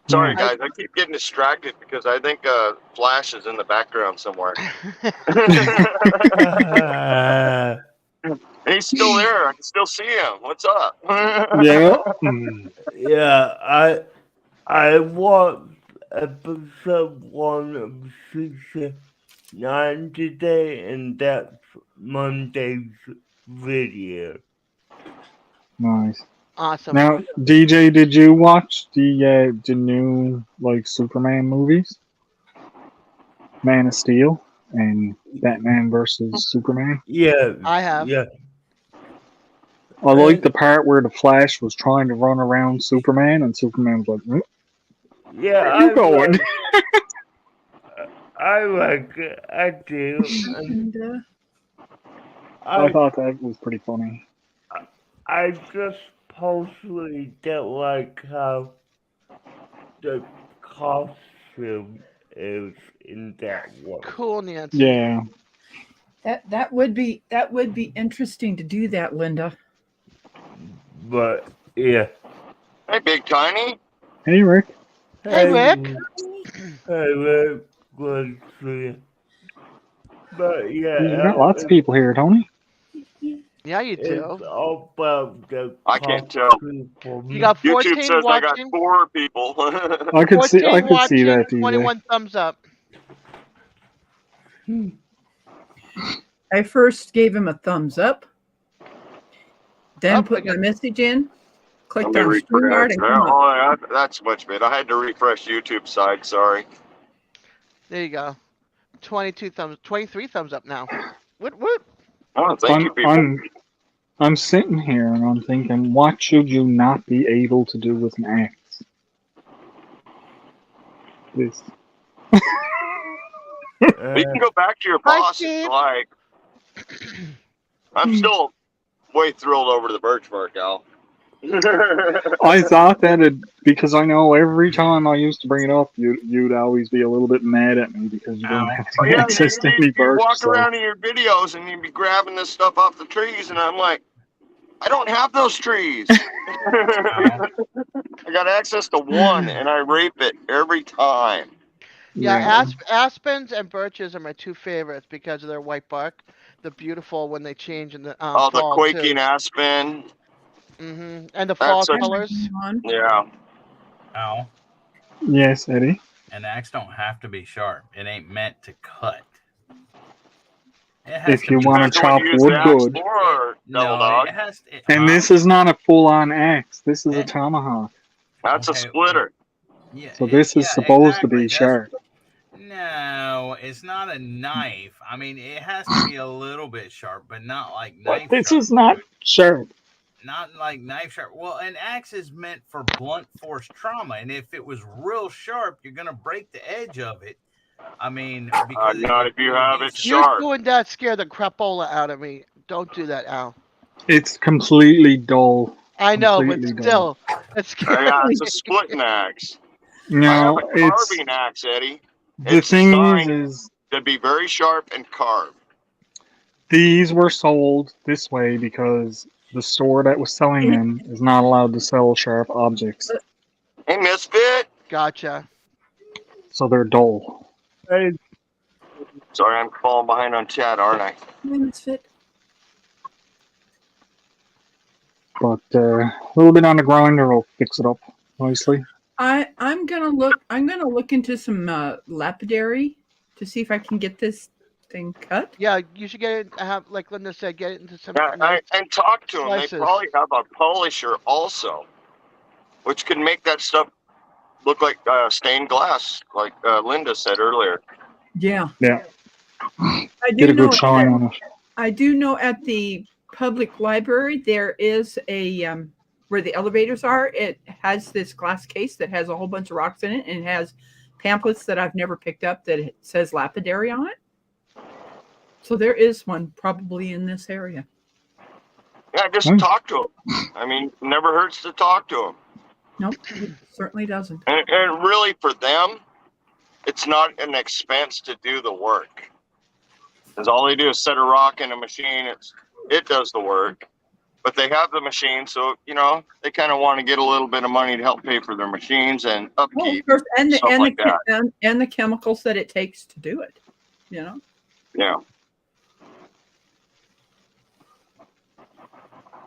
Sorry, guys. I keep getting distracted because I think Flash is in the background somewhere. And he's still there. I can still see him. What's up? Yeah. Yeah, I watched episode 1 of season 9 today, and that's Monday's video. Nice. Awesome. Now, DJ, did you watch the new Superman movies? Man of Steel. and Batman versus Superman. Yeah. I have. Yeah. I like the part where the Flash was trying to run around Superman, and Superman was like, Yeah. "Where you going?" I like it. I do. And And, I thought that was pretty funny. I just personally don't like how the costume is in that one. Cool, Nancy. Yeah. that would be interesting to do that, Linda. But yeah. Hey, Big Tiny. Hey, Rick. Hey, Rick. Hey, Rick. Good to see you. But yeah. You got lots of people here, Tony. Yeah, you It's do. all about the I can't tell. costume for me. You got 14 YouTube says I got watching. 4 people. I could see 14 that, watching, DJ. 21 thumbs up. I first gave him a thumbs up, then Oh, put I my got- message in, clicked Let on me StreamYard, refresh. and come up. Oh, that's much better. I had to refresh YouTube side. Sorry. There you go. 23 thumbs up now. What? Oh, thank you, people. I'm sitting here and I'm thinking, what should you not be able to do with an axe? This. You can go back to your Hi, boss if Steve. you like. I'm still way thrilled over the Birchmark, Al. I thought that because I know every time I used to bring it up, you'd always be a little bit mad at me because you don't Ow. have Oh, any yeah, access to any you birch. walk So. around in your videos and you'd be grabbing this stuff off the trees, and I'm like, I don't have those trees. I got access to one, and I rape it every time. Yeah, aspens and birches are my two favorites because of their white bark. They're beautiful when they change in the Oh, the fall quaking too. aspen. And the That's fall such- colors. Yeah. Ow. Yes, Eddie. An axe don't have to be sharp. It ain't meant to cut. It has If to you be- want to Depends on what chop you use wood the axe good. for, Double No, Dog. it has to. And this is not a full-on axe. This is a Yeah. tomahawk. That's a Okay. splitter. Yeah, So this is supposed to be exactly. sharp. No, it's not a knife. I mean, it has to be a little bit sharp, but not like knife But this sharp. is not sharp. Not like knife sharp. Well, an axe is meant for blunt force trauma, and if it was real sharp, you're gonna break the edge of it. I mean, because Not if you have it You're sharp. doing that scare the crapola out of me. Don't do that, Al. It's completely dull. I know, but Completely still, it's scary. Yeah, it's a splitting axe. I have No, a it's carving axe, Eddie, the it's thing designed- is to be very sharp and carve. these were sold this way because the store that was selling them is not allowed to sell sharp objects, Hey, Misfit. Gotcha. so they're dull. Hey, Sorry, I'm falling behind on chat, aren't I? Misfit. But a little bit on the grinder will fix it up nicely. I'm gonna look into some lapidary to see if I can get this thing cut. Yeah, you should get it. Have like Linda said, get it into some. Yeah, nice- and talk to them. Slices. They probably have a polisher also, which can make that stuff look like stained glass, like Linda said earlier. Yeah. Yeah. I Get do a know. good shine on it. I do know at the public library there is a where the elevators are. It has this glass case that has a whole bunch of rocks in it, and it has pamphlets that I've never picked up that it says lapidary on it. So there is one probably in this area. Yeah, just Hmm. talk to them. I mean, never hurts to talk to them. Nope, it certainly doesn't. And really, for them, it's not an expense to do the work. Because all they do is set a rock in a machine. It does the work. But they have the machine, so, they kind of want to get a little bit of money to help pay for their machines and Well, of upkeep. course, and the stuff and, like the and the chemicals that it takes to do it. You know. Yeah.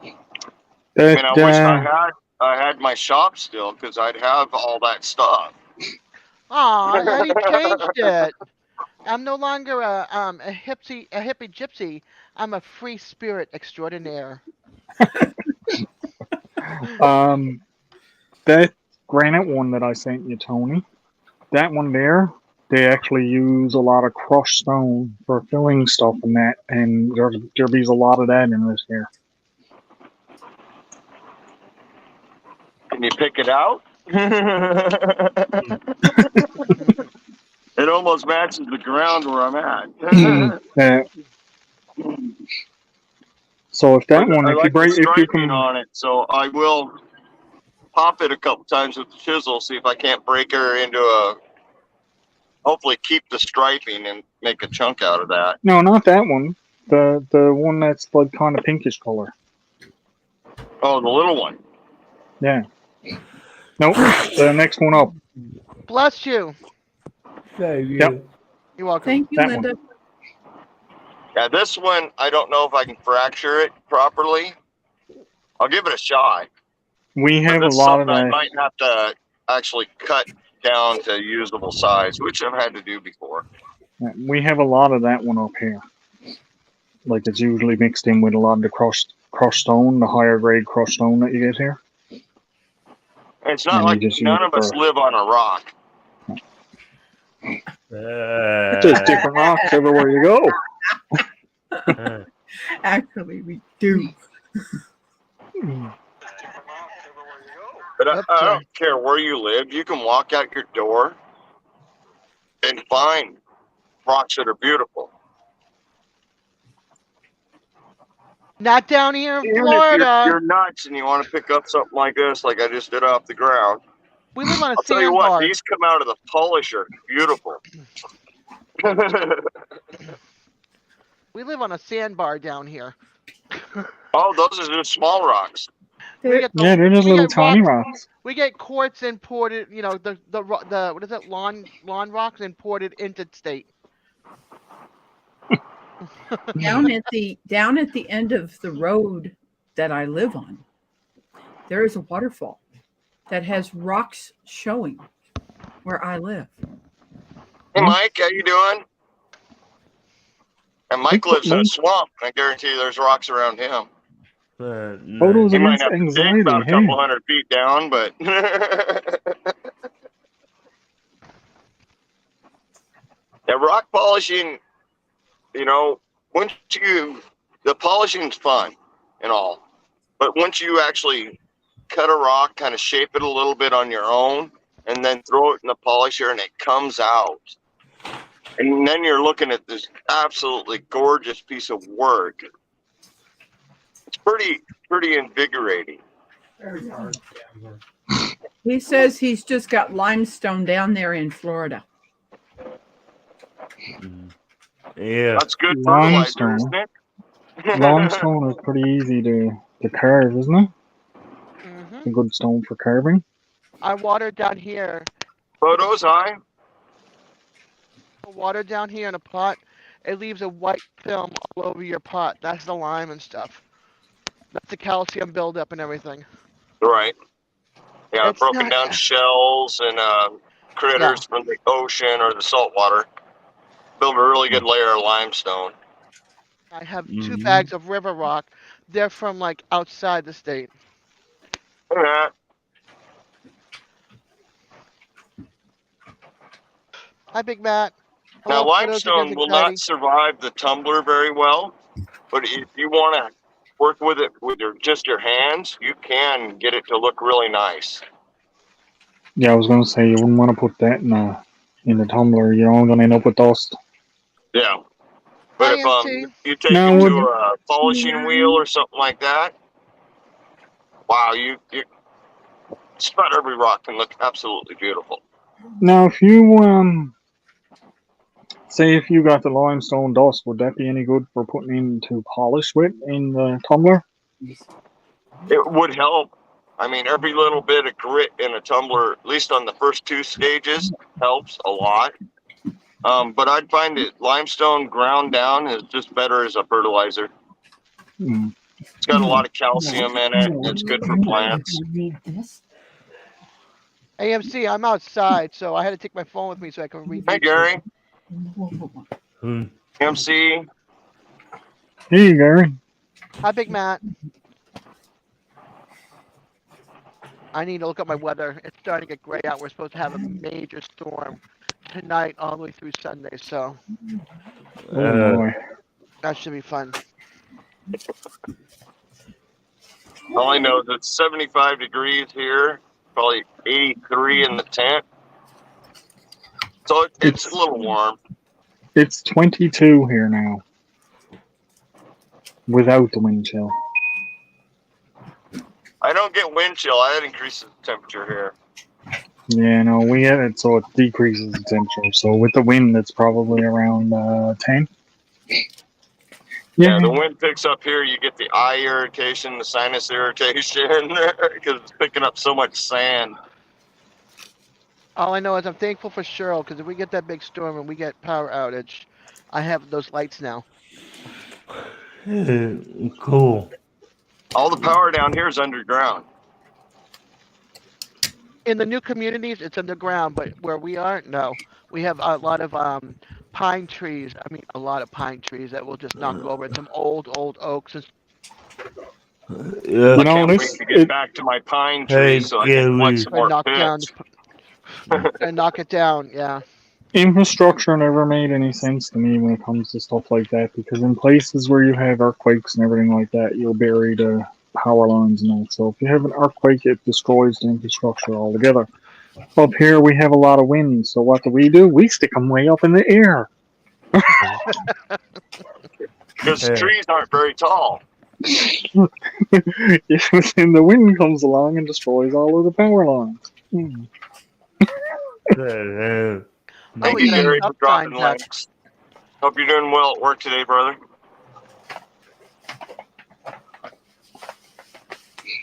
I mean, I wish I had my shop still, because I'd have all that stuff. Aw, Eddie changed it. I'm no longer a hippie gypsy. I'm a free spirit extraordinaire. That granite one that I sent you, Tony, that one there, they actually use a lot of crushed stone for filling stuff and that, and there be a lot of that in this here. Can you pick it out? It almost matches the ground where I'm at. So if that one, I if you like break, the if you striping can, on it, so I will pop it a couple times with the chisel, see if I can't break her into a. Hopefully, keep the striping and make a chunk out of that. no, not that one. The one that's like kind of pinkish color. Oh, the little one. Yeah. Nope. The next one up. Bless you. Thank you. Yep. You're welcome. Thank you, That Linda. Yeah, this one I don't know if I can fracture it properly. I'll give it a shot. We But have a this is lot of something I that. might have to actually cut down to usable size, which I've had to do before. We have a lot of that one up here. Like it's usually mixed in with a lot of the crushed stone, the higher grade crushed stone that you get here. And it's not And you like just use none it of us for- live on a rock. Just different rocks everywhere you go. Actually, we do. But I That's don't care where you live. You can walk out your door and find rocks that are beautiful. Not down here in Even Florida. if you're nuts and you want to pick up something like this, like I just did off the ground, We live on a I'll tell you what, sandbar. these come out of the polisher. Beautiful. We live on a sandbar down here. Oh, those are just small rocks. We get the- Yeah, they're just we little get tiny rocks- rocks. We get quartz imported, you know, the what is it, lawn rocks imported into state. Down at the end of the road that I live on, there is a waterfall that has rocks showing where I live. Hey, Mike, how you doing? And Mike lives in a swamp. I guarantee you there's rocks around him. Photos He might against have to dig anxiety. about a Hey, couple 100 feet down, but yeah, rock polishing, you know, the polishing's fun and all, but once you actually cut a rock, kind of shape it a little bit on your own, and then throw it in the polisher and it comes out, and then you're looking at this absolutely gorgeous piece of work. It's pretty invigorating. He says he's just got limestone down there in Florida. Yeah. That's good fertilizer, Limestone. isn't it? limestone is pretty easy to carve, isn't it? Hmm It's a good stone for carving. I water down here. Photos, I. Water down here in a pot. It leaves a white film all over your pot. That's the lime and stuff. That's the calcium buildup and everything. Right. Yeah, It's broken not- down shells and critters from the ocean or the salt water. Build a really good layer of limestone. I have 2 Mhm. bags of river rock. They're from like outside the state. Yeah. Hi, Big Matt. Now, Hello, Photos limestone Against will Anxiety. not survive the tumbler very well, but if you want to work with it with just your hands, you can get it to look really nice. Yeah, I was gonna say you wouldn't want to put that in the tumbler. You're only gonna end up with dust. Yeah. But if IMT. you take No, it to wouldn't- a polishing wheel or something like that, wow, you just about every rock can look absolutely beautiful. Now, if you say if you got the limestone dust, would that be any good for putting into polish with in the tumbler? It would help. I mean, every little bit of grit in a tumbler, at least on the first 2 stages, helps a lot. But I'd find that limestone ground down is just better as a fertilizer. Mm. It's got a lot of calcium in it. It's good for plants. AMC, I'm outside, so I had to take my phone with me so I can read. Hey, these. Gary, Hmm. MC. Hey, Gary. Hi, Big Matt. I need to look up my weather. It's starting to get gray out. We're supposed to have a major storm tonight all the way through Sunday, so Oh boy. that should be fun. All I know is it's 75 degrees here, probably 83 in the tent. So it's a little warm. It's 22 here now. Without the wind chill. I don't get wind chill. That increases the temperature here. Yeah, no, we get it, so it decreases the temperature. So with the wind, it's probably around 10. Yeah, the wind picks up here. You get the eye irritation, the sinus irritation, because it's picking up so much sand. All I know is I'm thankful for Cheryl, because if we get that big storm and we get power outage, I have those lights now. Cool. All the power down here is underground. In the new communities, it's underground, but where we are, no. We have a lot of pine trees. I mean, a lot of pine trees that will just knock over, and some old oaks. And Yeah. I You know, can't wait this to get back to my pine tree Hey, so I can plant some more knock down, pits. and knock it down. Yeah. infrastructure never made any sense to me when it comes to stuff like that, because in places where you have earthquakes and everything like that, you'll bury the power lines and that. So if you have an earthquake, it destroys the infrastructure altogether. Up here, we have a lot of wind, so what do? We stick them way up in the air. Because Hey. trees aren't very tall. And the wind comes along and destroys all of the power lines. Hmm. Thank we you, got a Gary, stop for dropping sign, Jack. links. Hope you're doing well at work today, brother.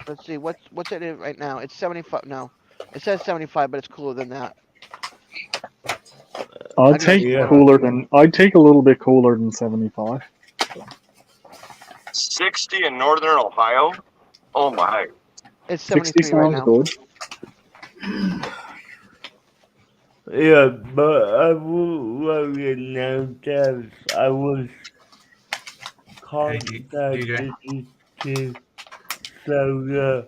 Let's see, what's it in right now? It's 75. No, it says 75, but it's cooler than that. I'd take Yeah. I'd take a little bit cooler than 75. 60 in northern Ohio. Oh my. It's 60 73 right sounds now. good. Yeah, but I will let you know that I was contacted to show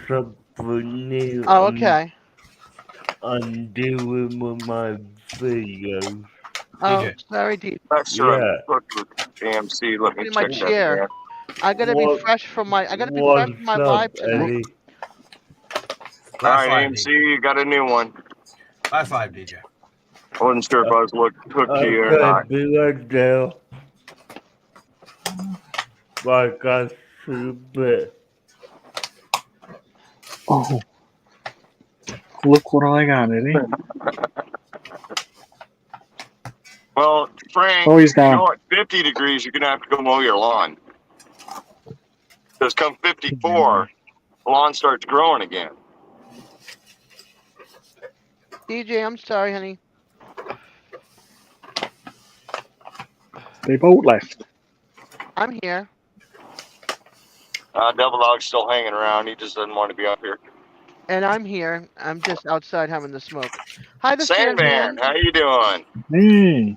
something new Oh, okay. I'm doing with my videos. Oh, DJ. sorry, D. That's right. Yeah. Look with AMC. Let me In my check that chair. again. I gotta be What- fresh from my. I gotta be fresh from my live tonight. Eddie? All Last right, live, AMC, DJ. you got a new one. Last live, DJ. I wasn't sure if I was hooked to you or Okay, not. be right there. Like I should be. Oh, look what I got, Eddie. Well, Frank, Oh, he's you gone. know, at 50 degrees, you're going to have to go mow your lawn. Because come 54, the lawn starts growing again. DJ, I'm sorry, honey. They both left. I'm here. Devil Dog's still hanging around. He just doesn't want to be up here. And I'm here. I'm just outside having the smoke. Hi, the Sandman, Sandman. how you doing? Hey,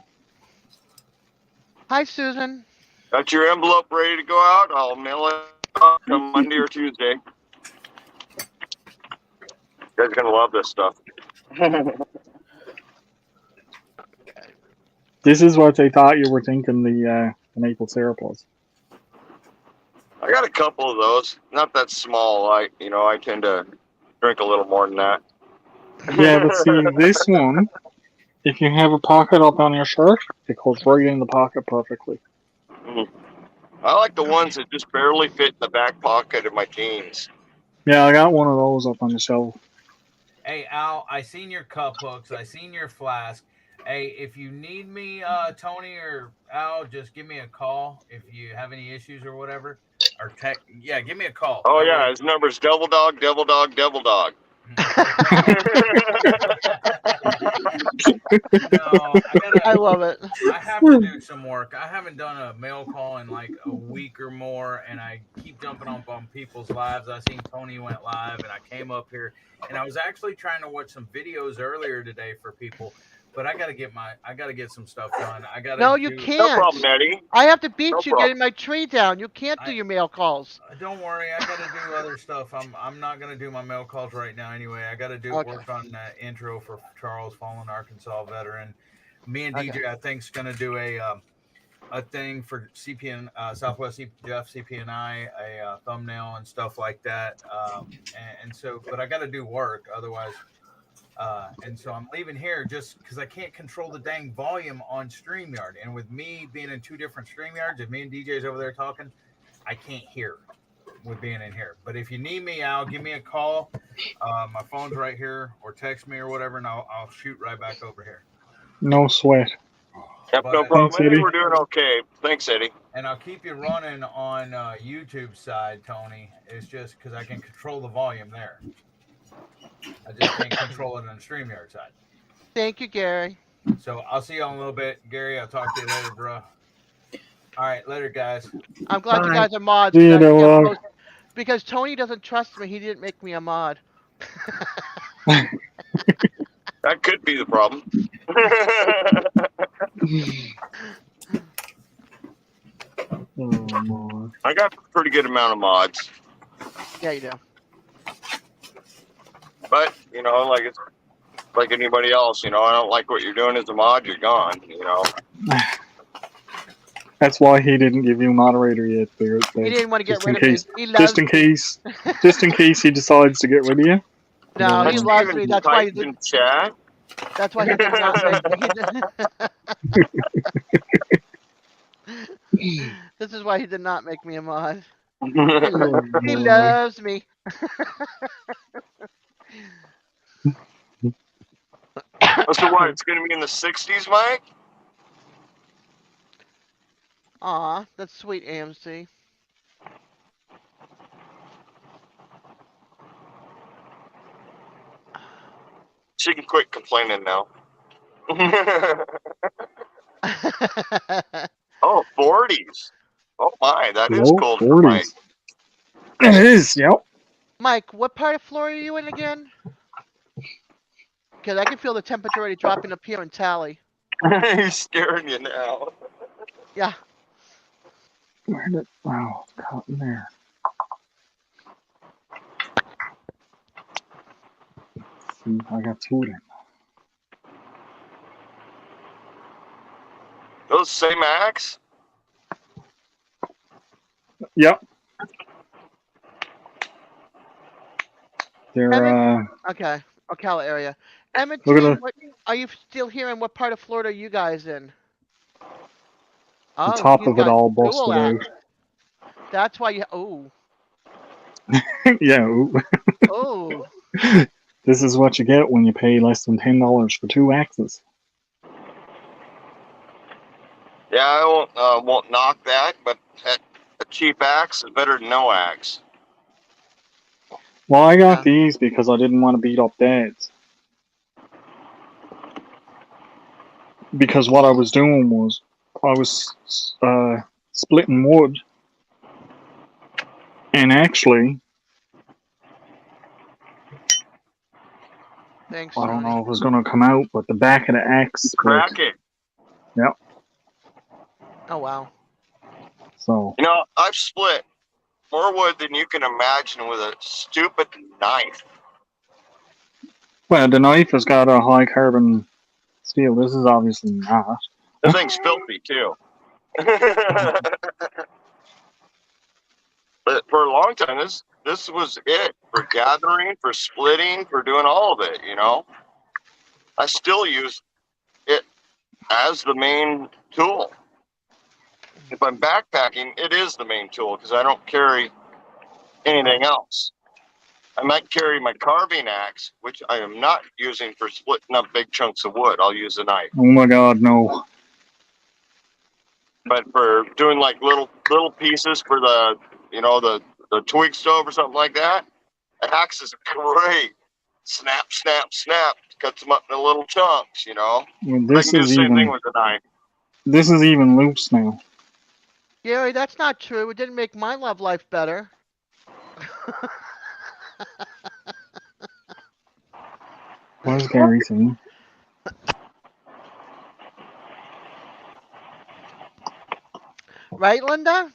Hi, Susan. Got your envelope ready to go out? I'll mail it out on Monday or Tuesday. You guys are going to love this stuff. this is what they thought you were thinking the maple syrup was. I got a couple of those. Not that small. I tend to drink a little more than that. Yeah, but see, this one, if you have a pocket up on your shirt, it goes right in the pocket perfectly. I like the ones that just barely fit in the back pocket of my jeans. Yeah, I got one of those up on the shelf. Hey, Al, I seen your cup hooks. I seen your flask. Hey, if you need me, Tony or Al, just give me a call if you have any issues or whatever. Or text. Yeah, give me a call. Oh, yeah. His number's Devil Dog, Devil Dog, Devil Dog. I love it. I have to do some work. I haven't done a mail call in like a week or more, and I keep jumping up on people's lives. I seen Tony went live, and I came up here, and I was actually trying to watch some videos earlier today for people, but I gotta get some stuff done. I gotta. No, you do- No can't. problem, Eddie. I have to beat No you problem. getting my tree down. You can't do your mail calls. Don't worry, I gotta do other stuff. I'm not gonna do my mail calls right now anyway. I gotta do Okay. work on that intro for Charles, fallen Arkansas veteran. Me and Okay. DJ, I think, is gonna do a thing for CPN Southwest Jeff CPNI, a thumbnail and stuff like that. And so, but I got to do work otherwise. And so I'm leaving here just because I can't control the dang volume on StreamYard. And with me being in two different StreamYards, if me and DJ's over there talking, I can't hear with being in here. But if you need me, Al, give me a call. My phone's right here, or text me or whatever, and I'll shoot right back over here. No sweat. Yep, no But- problem. Thanks, I think Eddie. we're doing okay. Thanks, Eddie. And I'll keep you running on YouTube side, Tony. It's just because I can control the volume there. I just can't control it on the StreamYard side. Thank you, Gary. So I'll see you all in a little bit. Gary, I'll talk to you later, bro. All right, later, guys. I'm glad you Bye. guys are mods. See you, because I can get Dog. close- Because Tony doesn't trust me. He didn't make me a mod. That could be the problem. Oh, Lord. I got a pretty good amount of mods, Yeah, you do. but you know, like it's like anybody else. You know, I don't like what you're doing as a mod. You're gone. You know. That's why he didn't give you moderator yet, Barrett. He didn't want to get Just in rid of case- me. He loves Just in me. case, he decides to get rid of you. No, he That's loves even me. That's why he typed in did. chat. That's why he did not make me. This is why he did not make me a mod. He Lord. loves me. So what? It's gonna be in the 60s, Mike. Aw, that's sweet, AMC. She can quit complaining now. Oh, 40s. Oh my, that is Low cold for Mike. 40s. It is, yep. Mike, what part of Florida are you in again? Because I can feel the temperature already dropping up here in Tally. He's scaring you now. Yeah. Where did, oh, it's caught in there. See, I got two of them. Those same axe? Yep. They're, Okay. Ocala area. Emmett, Look at what, are you still here? And what part of Florida are you guys in? the Oh, top he's of it got all dual busted out. axe. That's why you. Oh. Yeah. Ooh. Oh. This is what you get when you pay less than $10 for two axes. Yeah, I won't knock that, but a cheap axe is better than no axe. Well, I got Yeah. these because I didn't want to beat up dads. Because what I was doing was I was splitting wood, and actually, Thanks, I don't Tony. know if it was going to come out, but the back of the axe split. Crack it. Oh wow. So, You know, I've split more wood than you can imagine with a stupid knife. well, the knife has got a high carbon steel. This is obviously not. The thing's filthy too. But for a long time, this was it for gathering, for splitting, for doing all of it. You know, I still use it as the main tool. If I'm backpacking, it is the main tool because I don't carry anything else. I might carry my carving axe, which I am not using for splitting up big chunks of wood. I'll use a knife. Oh my God, no. But for doing like little pieces for the, you know, the twig stove or something like that, the axe is great. Snap, snap, snap. Cuts them up into little chunks, you know. Well, I this can do the is same thing even with a knife. this is even loose now. Gary, that's not true. It didn't make my love life better. What is Gary saying? Right, Linda?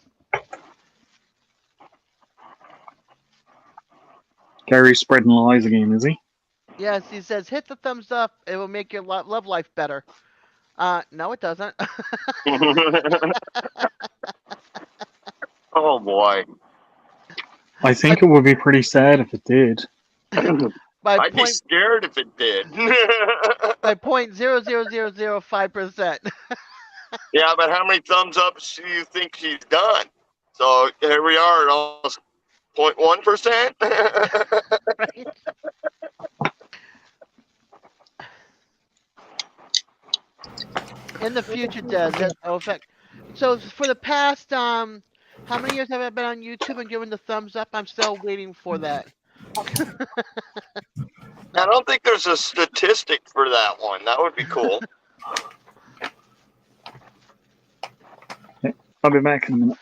Gary's spreading lies again, is he? Yes, he says hit the thumbs up. It will make your love life better. No, it doesn't. Oh boy. I think it would be pretty sad if it did. by I'd be point scared if it did. by 0.00005%. Yeah, but how many thumbs ups do you think she's done? So here we are at almost 0.1%. Right? In the future, does that affect? So for the past how many years have I been on YouTube and given the thumbs up? I'm still waiting for that. I don't think there's a statistic for that one. That would be cool. I'll be back in a minute.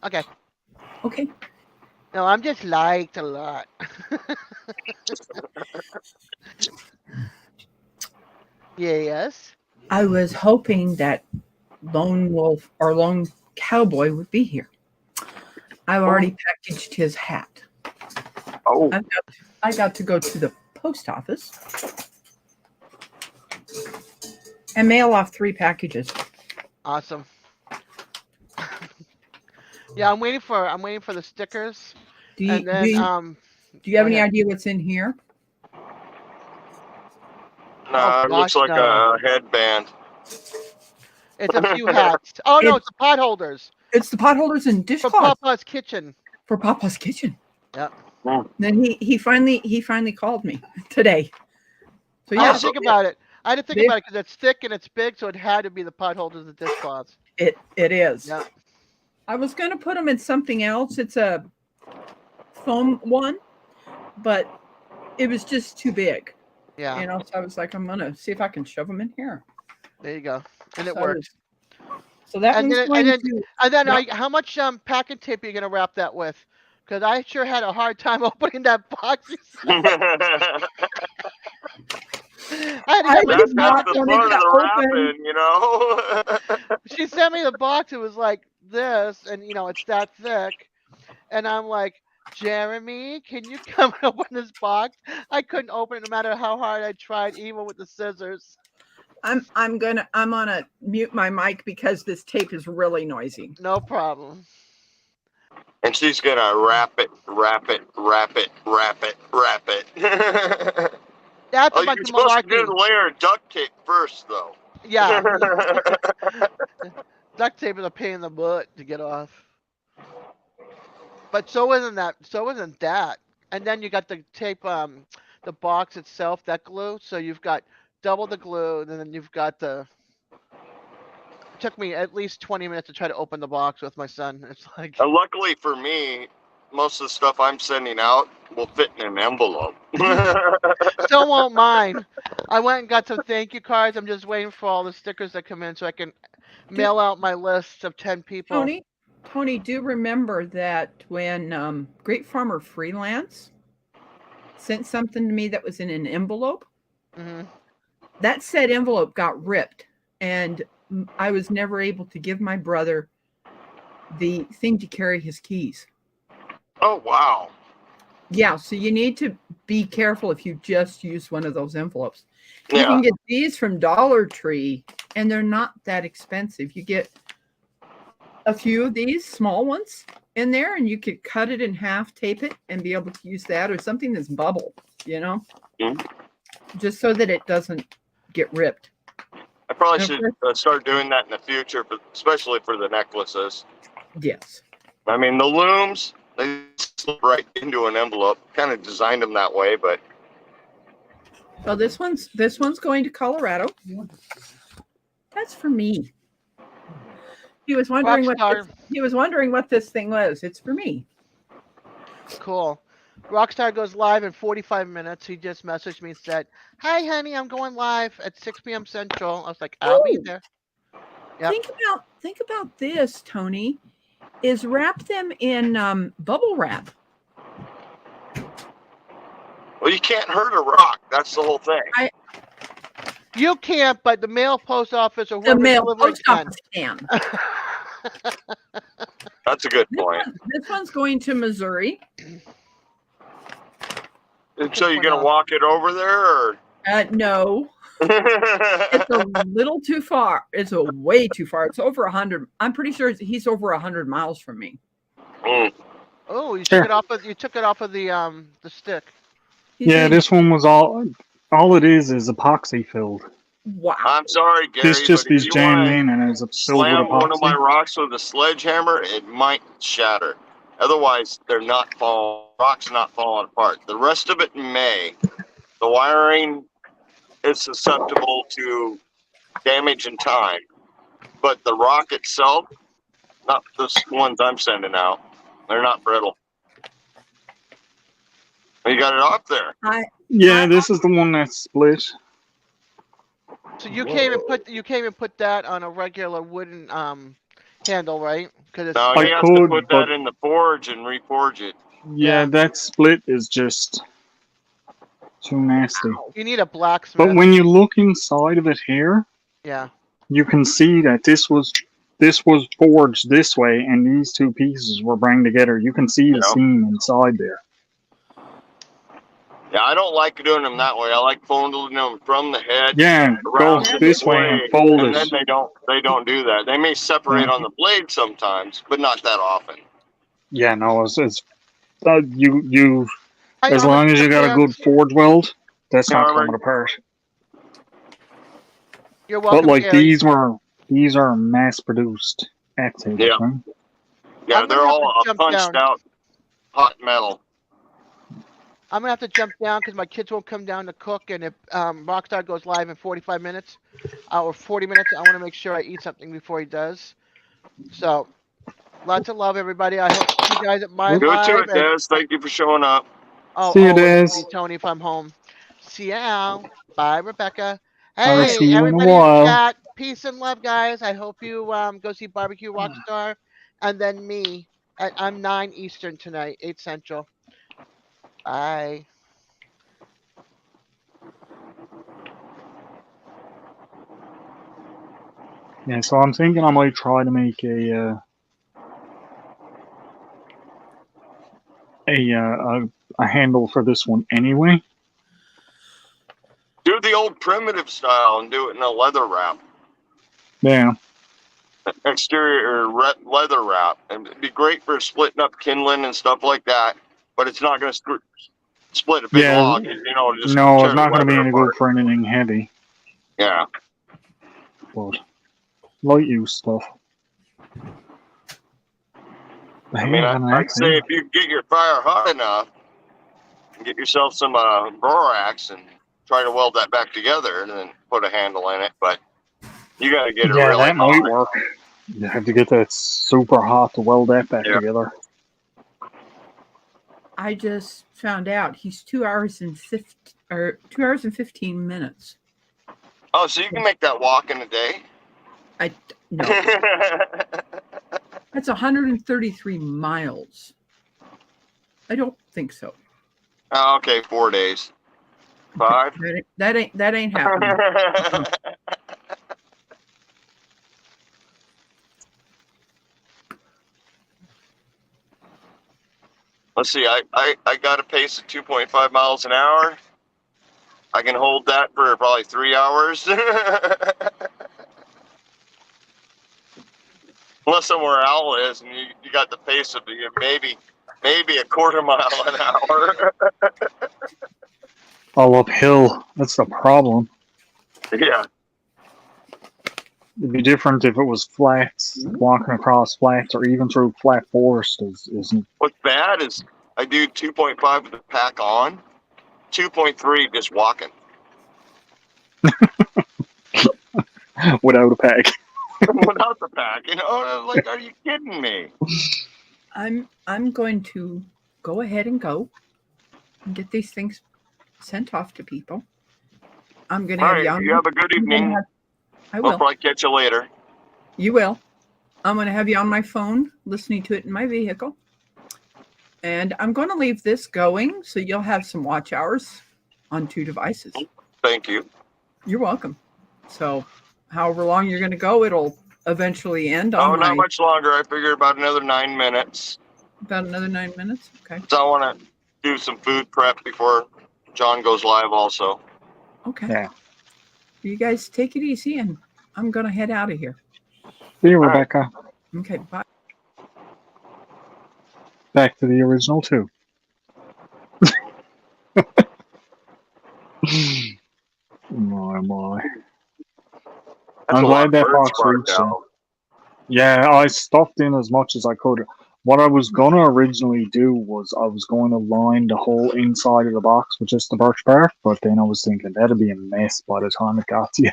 Okay. Okay. No, I'm just liked a lot. Yes. I was hoping that Lone Wolf or Lone Cowboy would be here. I've already packaged his hat. Oh, I got to go to the post office and mail off 3 packages. Awesome. Yeah, I'm waiting for the stickers. Do you, And then do you, do you have go any ahead. idea what's in here? no, it looks gosh, like no. a headband. It's a few hats. Oh no, it's the pot holders It's the potholders and for dishcloths Papa's Kitchen. for Papa's Kitchen. Yep. Then he finally called me today. So I had yeah, to think about it. I had to think Big- about it because it's thick and it's big, so it had to be the pot holders and dishcloths. it is. Yeah. I was going to put them in something else. It's a foam one, but it was just too big. Yeah. You know, so I was like, I'm going to see if I can shove them in here. There you go. And it So- worked. So that And one's then- going and to. And then Yep. how much packing tape are you gonna wrap that with? Because I sure had a hard time opening that box. I had to get was my That's not the wanting part of to the open. wrapping, you know? She sent me the box. It was like this, and it's that thick. And I'm like, Jeremy, can you come and open this box? I couldn't open it no matter how hard I tried, even with the scissors. I'm gonna mute my mic because this tape is really noisy. No problem. And she's gonna wrap it. That's Oh, a bunch you're of supposed to do malarkey. the layer of duct tape first, though. Yeah. Duct tape is a pain in the butt to get off. But so isn't that. And then you got the tape, the box itself, that glue. So you've got double the glue, and then you've got the. It took me at least 20 minutes to try to open the box with my son. It's like, Luckily for me, most of the stuff I'm sending out will fit in an envelope. still won't mind. I went and got some thank you cards. I'm just waiting for all the stickers that come in so I can mail out my list of 10 people. Tony, do remember that when Great Farmer Freelance sent something to me that was in an envelope, Hmm. that said envelope got ripped, and I was never able to give my brother the thing to carry his keys. Oh, wow. Yeah, so you need to be careful if you just use one of those envelopes. You Yeah. can get these from Dollar Tree, and they're not that expensive. You get a few of these small ones in there, and you could cut it in half, tape it, and be able to use that, or something that's bubble, Mhm. just so that it doesn't get ripped. I probably And should of start doing that in the future, but especially for the necklaces. Yes. I mean, the looms, they slip right into an envelope. Kind of designed them that way, but Well, this one's going to Colorado. That's for me. He was wondering what this thing was. It's for me. Cool. Rockstar goes live in 45 minutes. He just messaged me and said, "Hi, honey, I'm going live at 6 p.m. Central." I was like, "I'll be Oh. there." Yep. Think about this, Tony. Is wrap them in bubble wrap. well, you can't hurt a rock. That's the whole thing. You can't, but the mail post office or The whoever mail delivering post can. office can. That's a good point. This one's going to Missouri. And so you're gonna walk it over there, or? No, it's a little too far. It's a way too far. It's over 100. I'm pretty sure he's over 100 miles from me. Mm. Oh, you Sure. took it off of the stick. He's Yeah, in- this one was all it is epoxy filled. Wow. I'm sorry, Gary. This just but if is you jammed wanna in and it's filled with Slam one of my epoxy. rocks with a sledgehammer, it might shatter. Otherwise, they're not falling. Rocks not falling apart. The rest of it may. The wiring is susceptible to damage in time, but the rock itself, not the ones I'm sending out, they're not brittle. You got it off there. Yeah, this is the one that's split. So you came and put that on a regular wooden handle, right? Because Now I he has to could, put but- that in the forge and reforge it. Yeah, Yeah. that split is just too nasty. you need a blacksmith. But when you look inside of it here, Yeah. you can see that this was forged this way, and these two pieces were banged together. You can see the Yeah. seam inside there. Yeah, I don't like doing them that way. I like folding them from the head. Yeah, go around to the this way and blade, fold and then it. they don't do that. They may separate Yeah. on the blade sometimes, but not that often. Yeah, no, it's you Hi, as Armin. long as you got a good forge weld, that's not Armin. coming apart. You're welcome. But like Gary. these are mass produced active. Yeah. Right? Yeah, I'm gonna they're have all to jump punched down. out hot metal. I'm gonna have to jump down because my kids won't come down to cook, and if Rockstar goes live in 45 minutes or 40 minutes, I want to make sure I eat something before he does. So, lots of love, everybody. I hope to see you guys at my Go live. to it, and- Des. Thank you for showing up. Oh, See you, always, Des. Tony, if I'm home. See ya. Bye, Rebecca. I'll Hey, see you in a everybody while. chat. Peace and love, guys. I hope you go see Barbecue Rockstar, and then me. I'm 9 Eastern tonight, 8 Central. Bye. Yeah, so I'm thinking I might try to make a handle for this one anyway. Do the old primitive style and do it in a leather wrap, Yeah. exterior leather wrap, and it'd be great for splitting up kindling and stuff like that. But it's not going to split a big Yeah. log. You know, just No, tear it's not the going to be leather any apart. good for anything heavy, Yeah. but light use stuff. I mean, I'd say if you get your fire hot enough, get yourself some borax and try to weld that back together, and then put a handle in it. But you got to get it yeah, really that might hot. work. You have to get that super hot to weld that back Yeah. together. I just found out he's 2 hours and 15 minutes. Oh, so you can make that walk in a day? No, that's 133 miles. I don't think so. Oh, okay, 4 days. 5? That ain't happening. Let's see, I got a pace of 2.5 miles an hour. I can hold that for probably 3 hours. Unless somewhere Owl is and you got the pace of maybe a quarter mile an hour. All uphill. That's the problem. Yeah. It'd be different if it was flats, walking across flats, or even through flat forest. Isn't What's bad is I do 2.5 with the pack on, 2.3 just walking. without a pack. Without the pack, you know, like, are you kidding me? I'm going to go ahead and go and get these things sent off to people. I'm going to All have right, you have a good evening. I We'll will. probably catch you later. You will. I'm going to have you on my phone, listening to it in my vehicle. And I'm going to leave this going so you'll have some watch hours on 2 devices. Thank you. You're welcome. So however long you're going to go, it'll eventually end Oh, on not my much longer. I figured about another 9 minutes. about another 9 minutes? Okay. So I want to do some food prep before John goes live also. Okay. Yeah. You guys take it easy, and I'm gonna head out of here. See you, All right. Rebecca. Okay, bye. Back to the original too. My. That's I'm a lot glad of that bird box spark reached him. out. Yeah, I stuffed in as much as I could. What I was gonna originally do was I was going to line the whole inside of the box with just the birch bark, but then I was thinking that'd be a mess by the time it got to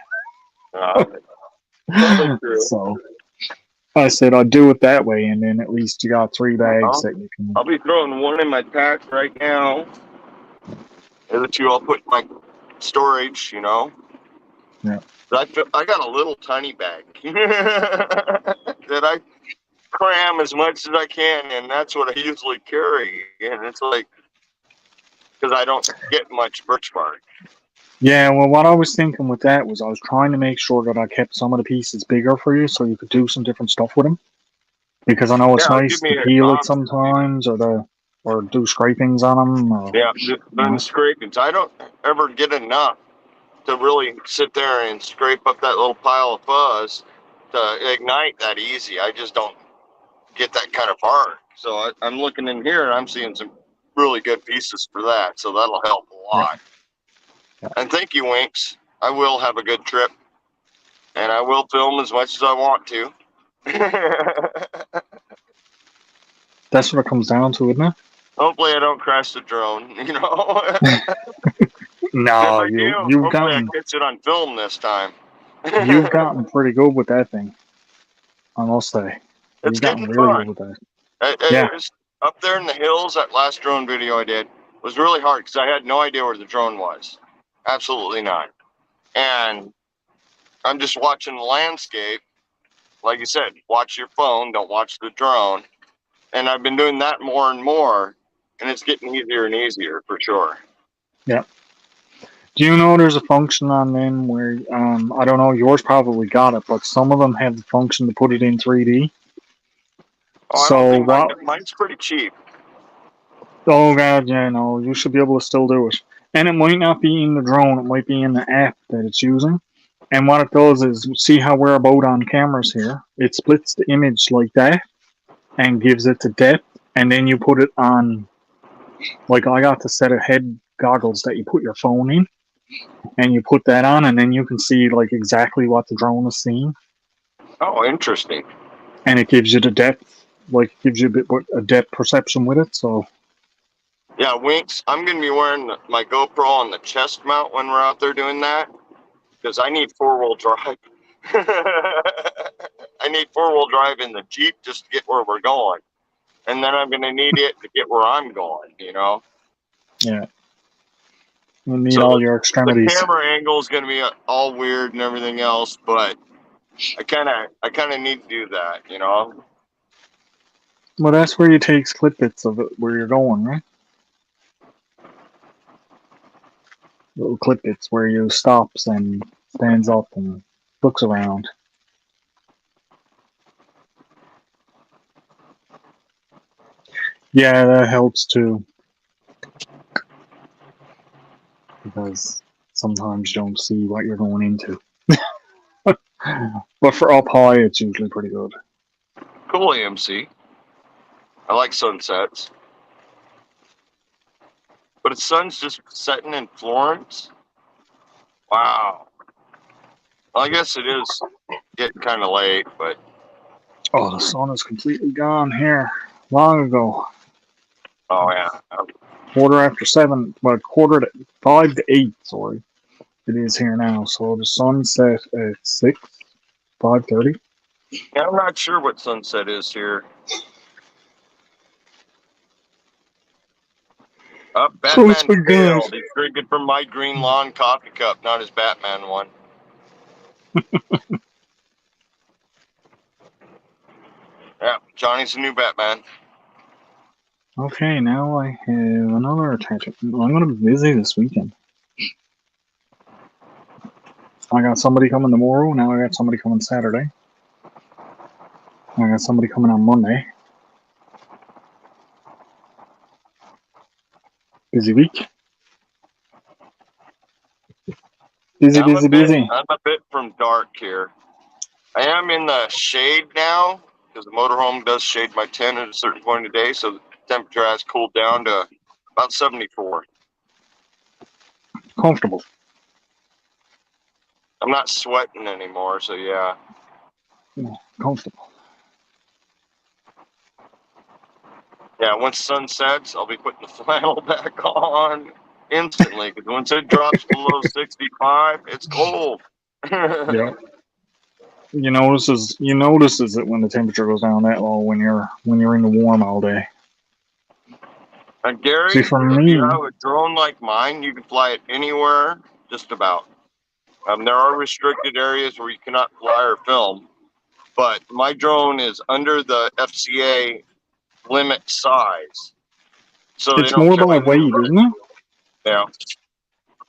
Probably you. true. So I said I'd do it that way, and then at least you got 3 bags that you can. I'll be throwing one in my pack right now. The other 2 I'll put in my storage, you know. Yeah. But I got a little tiny bag that I cram as much as I can, and that's what I usually carry. And it's like, because I don't get much birch bark. Yeah, well, what I was thinking with that was I was trying to make sure that I kept some of the pieces bigger for you, so you could do some different stuff with them. Because I know it's Yeah, nice give me to a peel it option. sometimes, or do scrapings on them. Or, Yeah, then scrapings. I don't ever get enough to really sit there and scrape up that little pile of fuzz to ignite that easy. I just don't get that kind of bark. So I'm looking in here and I'm seeing some really good pieces for that. So that'll help a lot. Yeah. And thank you, Winks. I will have a good trip, and I will film as much as I want to. That's what it comes down to, isn't it? Hopefully I don't crash the drone, you know. No, If I do, you've hopefully I gotten catch it on film this time. you've gotten pretty good with that thing. I must say, It's you've gotten getting really fun. good with that. It Yeah. was up there in the hills. That last drone video I did was really hard because I had no idea where the drone was. Absolutely not. And I'm just watching the landscape. Like you said, watch your phone, don't watch the drone. And I've been doing that more and more, and it's getting easier and easier for sure. Yeah. Do you know there's a function on them where I don't know, yours probably got it, but some of them have the function to put it in 3D. Oh, I So don't think what? mine's pretty cheap. Oh god, yeah, no, you should be able to still do it. And it might not be in the drone; it might be in the app that it's using. And what it does is, see how we're about on cameras here. It splits the image like that and gives it the depth, and then you put it on. Like I got the set of head goggles that you put your phone in, and you put that on, and then you can see like exactly what the drone is seeing, Oh, interesting. and it gives you the depth, like it gives you a bit a depth perception with it. So Yeah, Winks, I'm going to be wearing my GoPro on the chest mount when we're out there doing that because I need 4-wheel drive. I need 4-wheel drive in the Jeep just to get where we're going. And then I'm going to need it to get where I'm going, you know? yeah, you need So all your the extremities. camera angle is going to be all weird and everything else, but I kind of need to do that, you know? Well, that's where you take clip bits of it where you're going, right? Little clip bits where you stops and stands up and looks around. Yeah, that helps too. Because sometimes you don't see what you're going into. But for up high, it's usually pretty good. Cool, AMC. I like sunsets. But the sun's just setting in Florence. Wow. Well, I guess it is getting kind of late, but Oh, the sun is completely gone here. Long ago. oh yeah. 7:15, well, 5 to 8, sorry. It is here now. So the sun set at 6, 5:30. Yeah, I'm not sure what sunset is here. So it's Batman been good. failed. He's drinking from my green lawn coffee cup, not his Batman one. Yeah, Johnny's the new Batman. Okay, now I have another attachment. I'm going to be busy this weekend. I got somebody coming tomorrow. Now I got somebody coming Saturday. I got somebody coming on Monday. Busy week. Busy, Yeah, busy. I'm a bit from dark here. I am in the shade now because the motorhome does shade my tent at a certain point of the day, so the temperature has cooled down to about 74. Comfortable. I'm not sweating anymore, so yeah. Comfortable. Yeah, once sun sets, I'll be putting the flannel back on instantly because once it drops below 65, it's cold. Yeah. You notices it when the temperature goes down that low when you're in the warm all day. And Gary, See, for if me, you have a drone like mine, you can fly it anywhere, just about. There are restricted areas where you cannot fly or film, but my drone is under the FCA limit size, so they it's don't more carry by weight, isn't it? Yeah,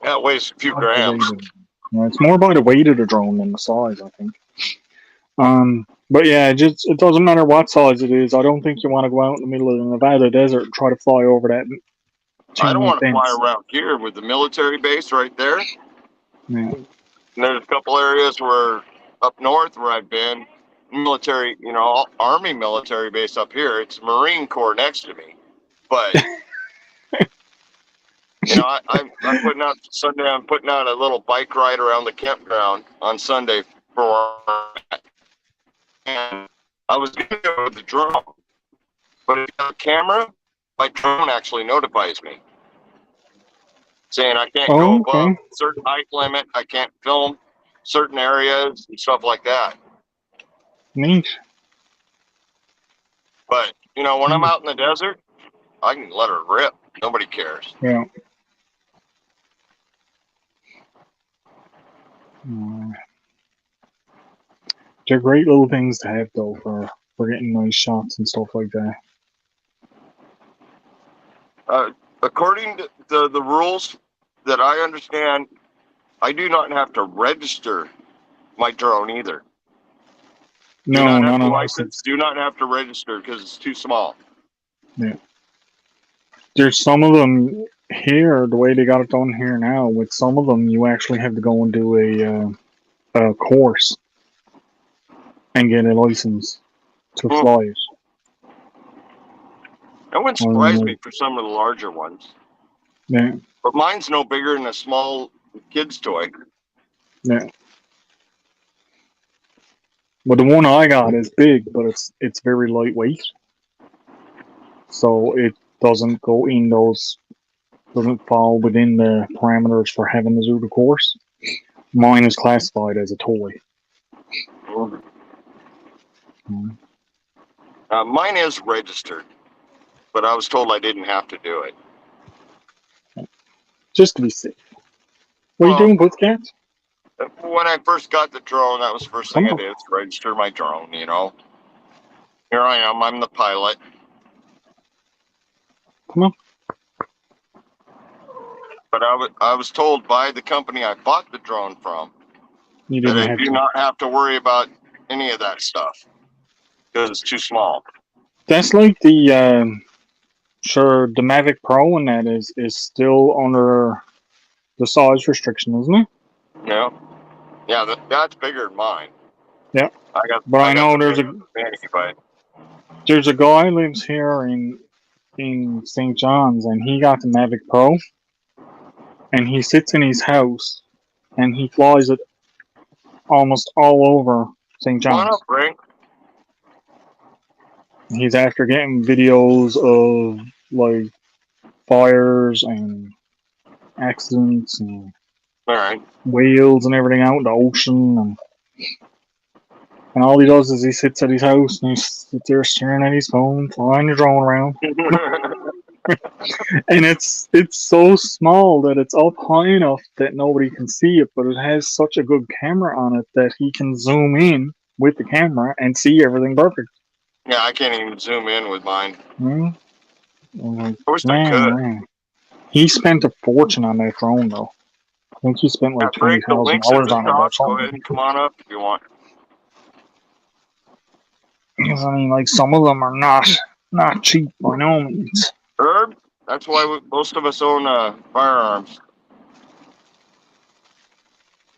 it weighs a few Not the grams. weight of- yeah, it's more by the weight of the drone than the size, I think. But yeah, it doesn't matter what size it is. I don't think you want to go out in the middle of the Nevada desert and try to fly over that I don't chain want to fly fence. around here with the military base right there. Yeah. And there's a couple areas where up north where I've been, military, Army military base up here. It's Marine Corps next to me, but I'm putting out Sunday. I'm putting out a little bike ride around the campground on Sunday for, and I was going to go with the drone, but if you have a camera, my drone actually notifies me saying I can't go Oh, above okay. a certain height limit. I can't film certain areas and stuff like that. Neat. But when I'm out in the desert, I can let her rip. Nobody cares. Yeah. They're great little things to have though for getting nice shots and stuff like that. According to the rules that I understand, I do not have to register my drone either. No, no, no. License. Do not have to register because it's too small. Yeah. There's some of them here, the way they got it done here now, with some of them you actually have to go and do a course and get a license to fly it. That wouldn't surprise me for some of the larger ones. Yeah. But mine's no bigger than a small kid's toy. Yeah. But the one I got is big, but it's very lightweight. So it doesn't go in doesn't fall within the parameters for having to do the course. Mine is classified as a toy. Mine is registered, but I was told I didn't have to do it. Just to be safe. What are you doing, Pussycat? When I first got the drone, that was the first thing I did, register my drone, Here I am, I'm the pilot. Come on. But I was told by the company I bought the drone from that I do not have to worry about any of that stuff because it's too small. That's like the the Mavic Pro and that is still under the size restriction, isn't it? Yeah. Yeah, that's bigger than mine. Yeah. I know there's a guy lives here in St. John's and he got the Mavic Pro and he sits in his house and he flies it almost all over St. John's. He's after getting videos of like fires and accidents and whales and everything out in the ocean and all he does is he sits at his house and he sits there staring at his phone, flying the drone around. And it's so small that it's up high enough that nobody can see it, but it has such a good camera on it that he can zoom in with the camera and see everything perfect. Yeah, I can't even zoom in with mine. I wish I could. Man. He spent a fortune on that drone though. I think he spent like $20,000 on it. Go ahead and come on up if you want. Because I mean, like some of them are not cheap by no means. Herb, that's why most of us own firearms.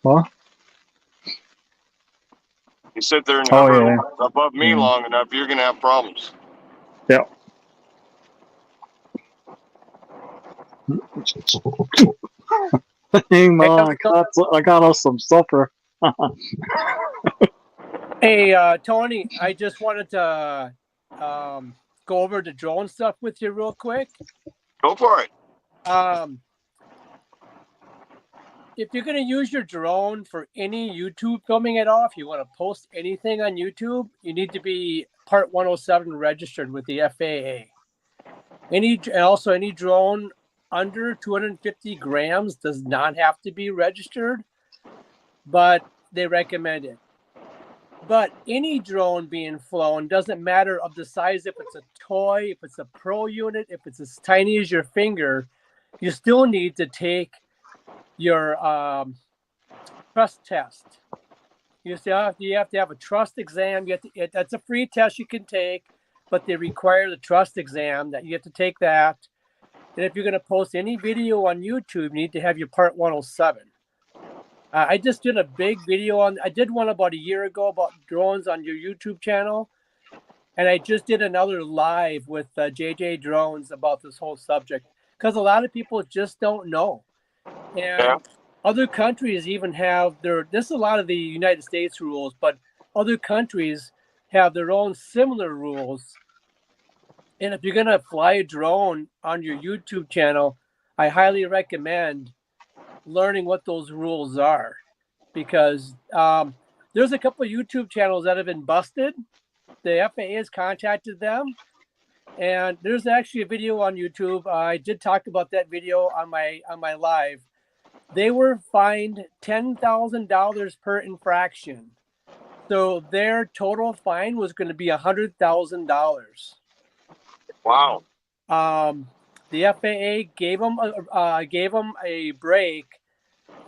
What? You sit there and Oh, hover yeah. above me Yeah. long enough, you're gonna have problems. Yeah. Hey man, I got us some supper. Hey, Tony, I just wanted to go over the drone stuff with you real quick. Go for it. If you're going to use your drone for any YouTube filming at all, if you want to post anything on YouTube, you need to be Part 107 registered with the FAA. Any drone under 250 grams does not have to be registered, but they recommend it. But any drone being flown, doesn't matter of the size, if it's a toy, if it's a pro unit, if it's as tiny as your finger, you still need to take your trust test. You have to have a trust exam. That's a free test you can take, but they require the trust exam that you have to take that. And if you're going to post any video on YouTube, you need to have your Part 107. I just did a big video I did one about a year ago about drones on your YouTube channel. And I just did another live with JJ Drones about this whole subject, because a lot of people just don't know. And other countries even have this is a lot of the United States rules, but other countries have their own similar rules. And if you're going to fly a drone on your YouTube channel, I highly recommend learning what those rules are, because there's a couple of YouTube channels that have been busted. The FAA has contacted them, and there's actually a video on YouTube. I did talk about that video on my live. They were fined $10,000 per infraction, so their total fine was going to be $100,000. Wow. The FAA gave him a break.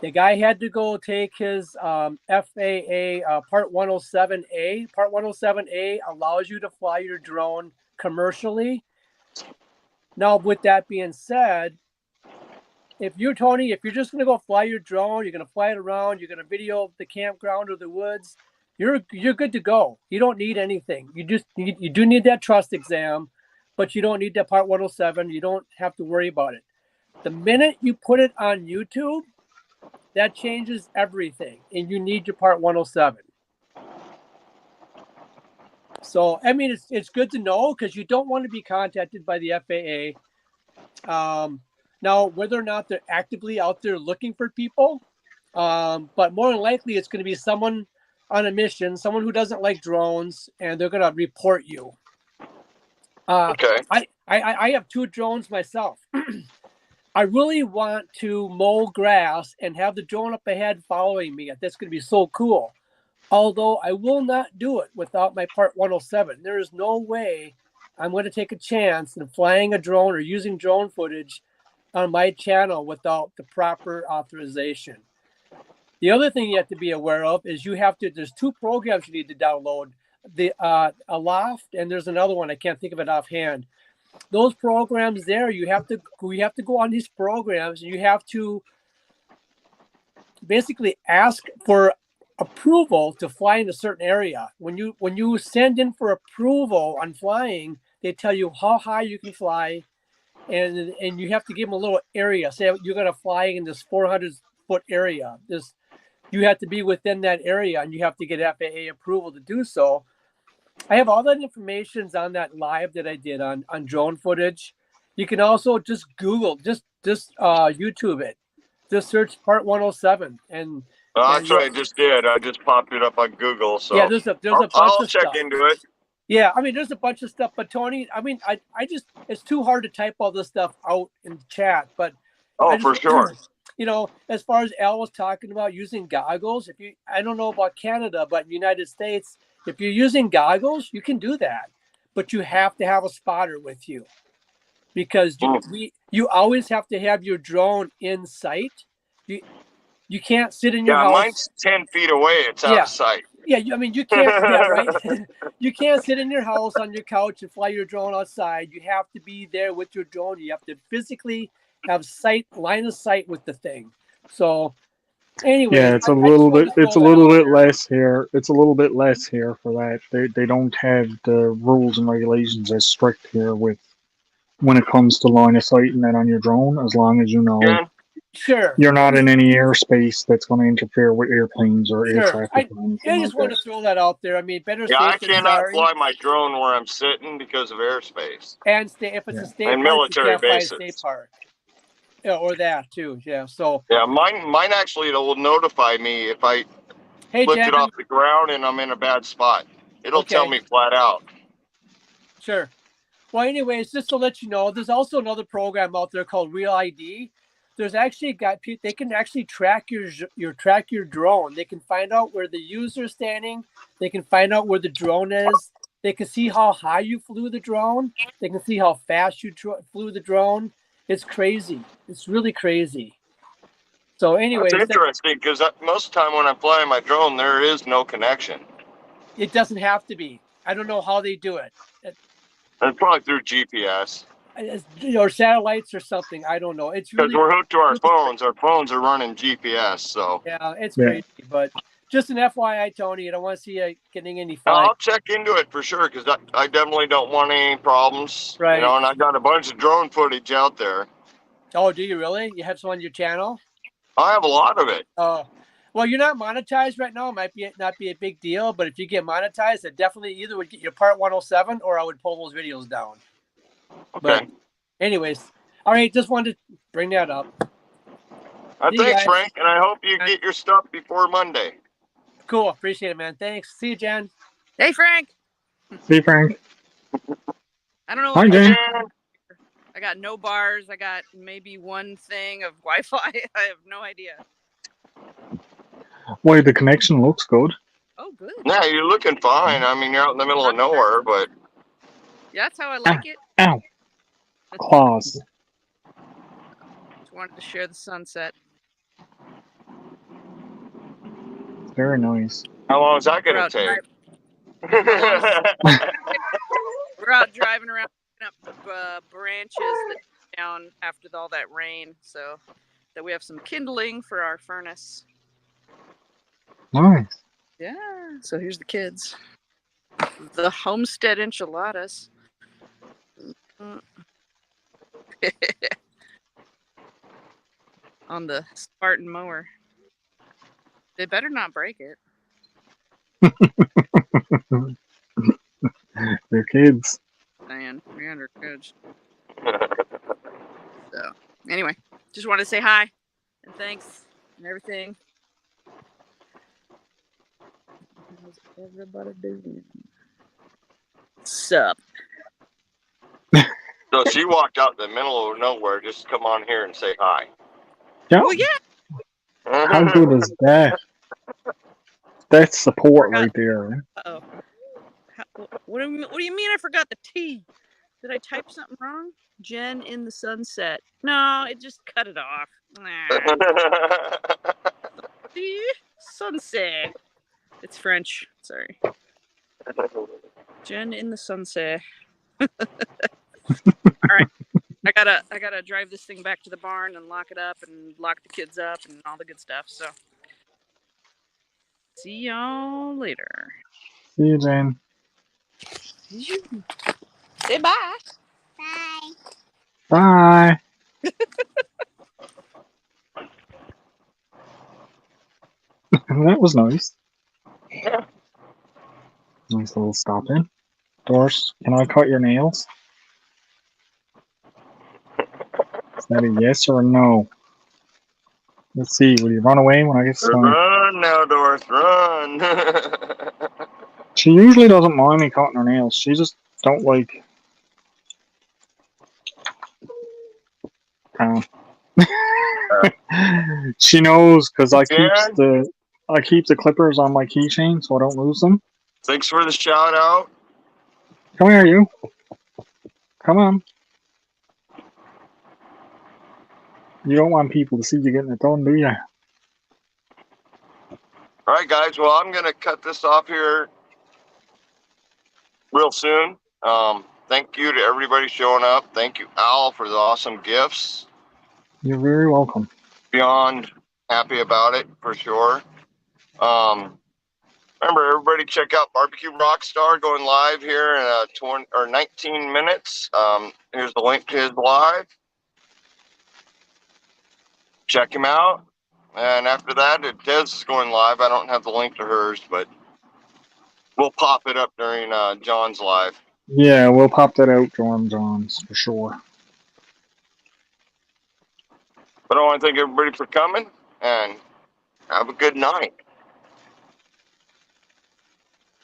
The guy had to go take his FAA Part 107A. Part 107A allows you to fly your drone commercially. Now, with that being said, if you're just going to go fly your drone, you're going to fly it around, you're going to video the campground or the woods, you're good to go. You don't need anything. You do need that trust exam, but you don't need that Part 107. You don't have to worry about it. The minute you put it on YouTube, that changes everything, and you need your Part 107. So, I mean, it's good to know, because you don't want to be contacted by the FAA. Now, whether or not they're actively out there looking for people, but more than likely it's going to be someone on a mission, someone who doesn't like drones, and they're going to report you. Okay. I have 2 drones myself. I really want to mow grass and have the drone up ahead following me. That's going to be so cool. Although I will not do it without my Part 107. There is no way I'm going to take a chance in flying a drone or using drone footage on my channel without the proper authorization. The other thing you have to be aware of is there's 2 programs you need to download. The Aloft, and there's another one, I can't think of it offhand. Those programs there, you have to go on these programs, and you have to basically ask for approval to fly in a certain area. When you send in for approval on flying, they tell you how high you can fly, and you have to give them a little area. Say you're going to fly in this 400-foot area. You have to be within that area, and you have to get FAA approval to do so. I have all that information on that live that I did on drone footage. You can also just Google, just YouTube it. Just search Part 107, and That's what I just did. I just popped it up on Google. So yeah, there's a bunch I'll of check stuff. into it. Yeah, I mean, there's a bunch of stuff, but Tony, I mean, I just, it's too hard to type all this stuff out in the chat, but For sure. You know, as far as Al was talking about using goggles, I don't know about Canada, but in the United States, if you're using goggles, you can do that, but you have to have a spotter with you, because you always have to have your drone in sight. You can't sit in your house. Mine's 10 feet away. It's out of sight. Yeah, I mean, you can't. Yeah, right. You can't sit in your house on your couch and fly your drone outside. You have to be there with your drone. You have to physically have line of sight with the thing. So, anyways, Yeah, it's a I just little wanted bit. to It's throw a that little out bit there. less here. It's a little bit less here for that. They don't have the rules and regulations as strict here with when it comes to line of sight and that on your drone. As long as you know Jen? Sure. you're not in any airspace that's going to interfere with airplanes or air Sure. traffic or anything I like just wanted that. to throw that out there. I mean, better Yeah, I safe than cannot sorry. fly my drone where I'm sitting because of airspace And if it's Yeah. a state and park, you military can't fly a bases. state park. Yeah, or that too. Yeah. So, Yeah, mine actually it will notify me if I hey, lift Jen. it off the ground and I'm in a bad spot. It'll tell Okay. me flat out. Sure. Well, anyways, just to let you know, there's also another program out there called Real ID. There's actually they can actually track your drone. They can find out where the user is standing. They can find out where the drone is. They can see how high you flew the drone. They can see how fast you flew the drone. It's crazy. It's really crazy. So, That's anyways, interesting because most of the time when I'm flying my drone, there is no connection. it doesn't have to be. I don't know how they do it. It's probably through GPS Or satellites or something. I don't know. It's because really, we're hooked to our really phones. Our phones are running GPS, so yeah, it's Yeah. crazy. But just an FYI, Tony, I don't want to see you getting any Now, fine. I'll check into it for sure because I definitely don't want any problems. Right. You know, and I got a bunch of drone footage out there. Oh, do you really? You have some on your channel? I have a lot of it. Oh, well, you're not monetized right now. It might not be a big deal, but if you get monetized, it definitely either would get your part 107 or I would pull those videos down. Okay. But anyways, all right, just wanted to bring that up. See you Thanks, guys. Frank, and I hope you get your stuff before Monday. Cool. Appreciate it, man. Thanks. See you, Jen. Hey, Frank. See, Frank. I don't know Hi, what Jen. I got no bars. I got maybe one thing of Wi-Fi. I have no idea. Why, the connection looks good. Oh, good. Yeah, you're looking fine. I mean, you're out in the middle of nowhere, but Yeah, that's how I like it. Ow. Claws. Just wanted to share the sunset. Very nice. how long is that We're going out, to take? we're out driving around picking up branches that down after all that rain, so that we have some kindling for our furnace. Nice. Yeah. So here's the kids. The homestead enchiladas. On the Spartan mower. They better not break it. They're kids. Man, 300 kids. So, anyway, just wanted to say hi and thanks and everything. How's everybody doing? Sup? So she walked out in the middle of nowhere just to come on here and say hi. Yeah. Well, yeah. How good is that? That's support right there. Uh-oh. What do you mean I forgot the T? Did I type something wrong? Jen in the sunset. No, it just cut it off. Sunset. It's French. Sorry. Jen in the sunset. All right. I gotta drive this thing back to the barn and lock it up and lock the kids up and all the good stuff. So see y'all later. See you, Jane. Say bye. Bye. That was nice. Yeah. Nice little stop in. Doris, can I cut your nails? Is that a yes or a no? Let's see. Will you run away when I get started? Run now, Doris, run. She usually doesn't mind me cutting her nails. She just don't like. She knows because I keep the clippers on my keychain so I don't lose them. Thanks for the shout out. Come here, you. Come on. You don't want people to see you getting it done, do you? All right, guys. Well, I'm going to cut this off here real soon. Thank you to everybody showing up. Thank you, Al, for the awesome gifts. You're very welcome. Beyond happy about it for sure. Remember, everybody check out Barbecue Rockstar going live here in 19 minutes. Here's the link to his live. Check him out. And after that, Des is going live. I don't have the link to hers, but we'll pop it up during John's live. Yeah, we'll pop that out during John's for sure. But I want to thank everybody for coming and have a good night.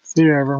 See you, everyone.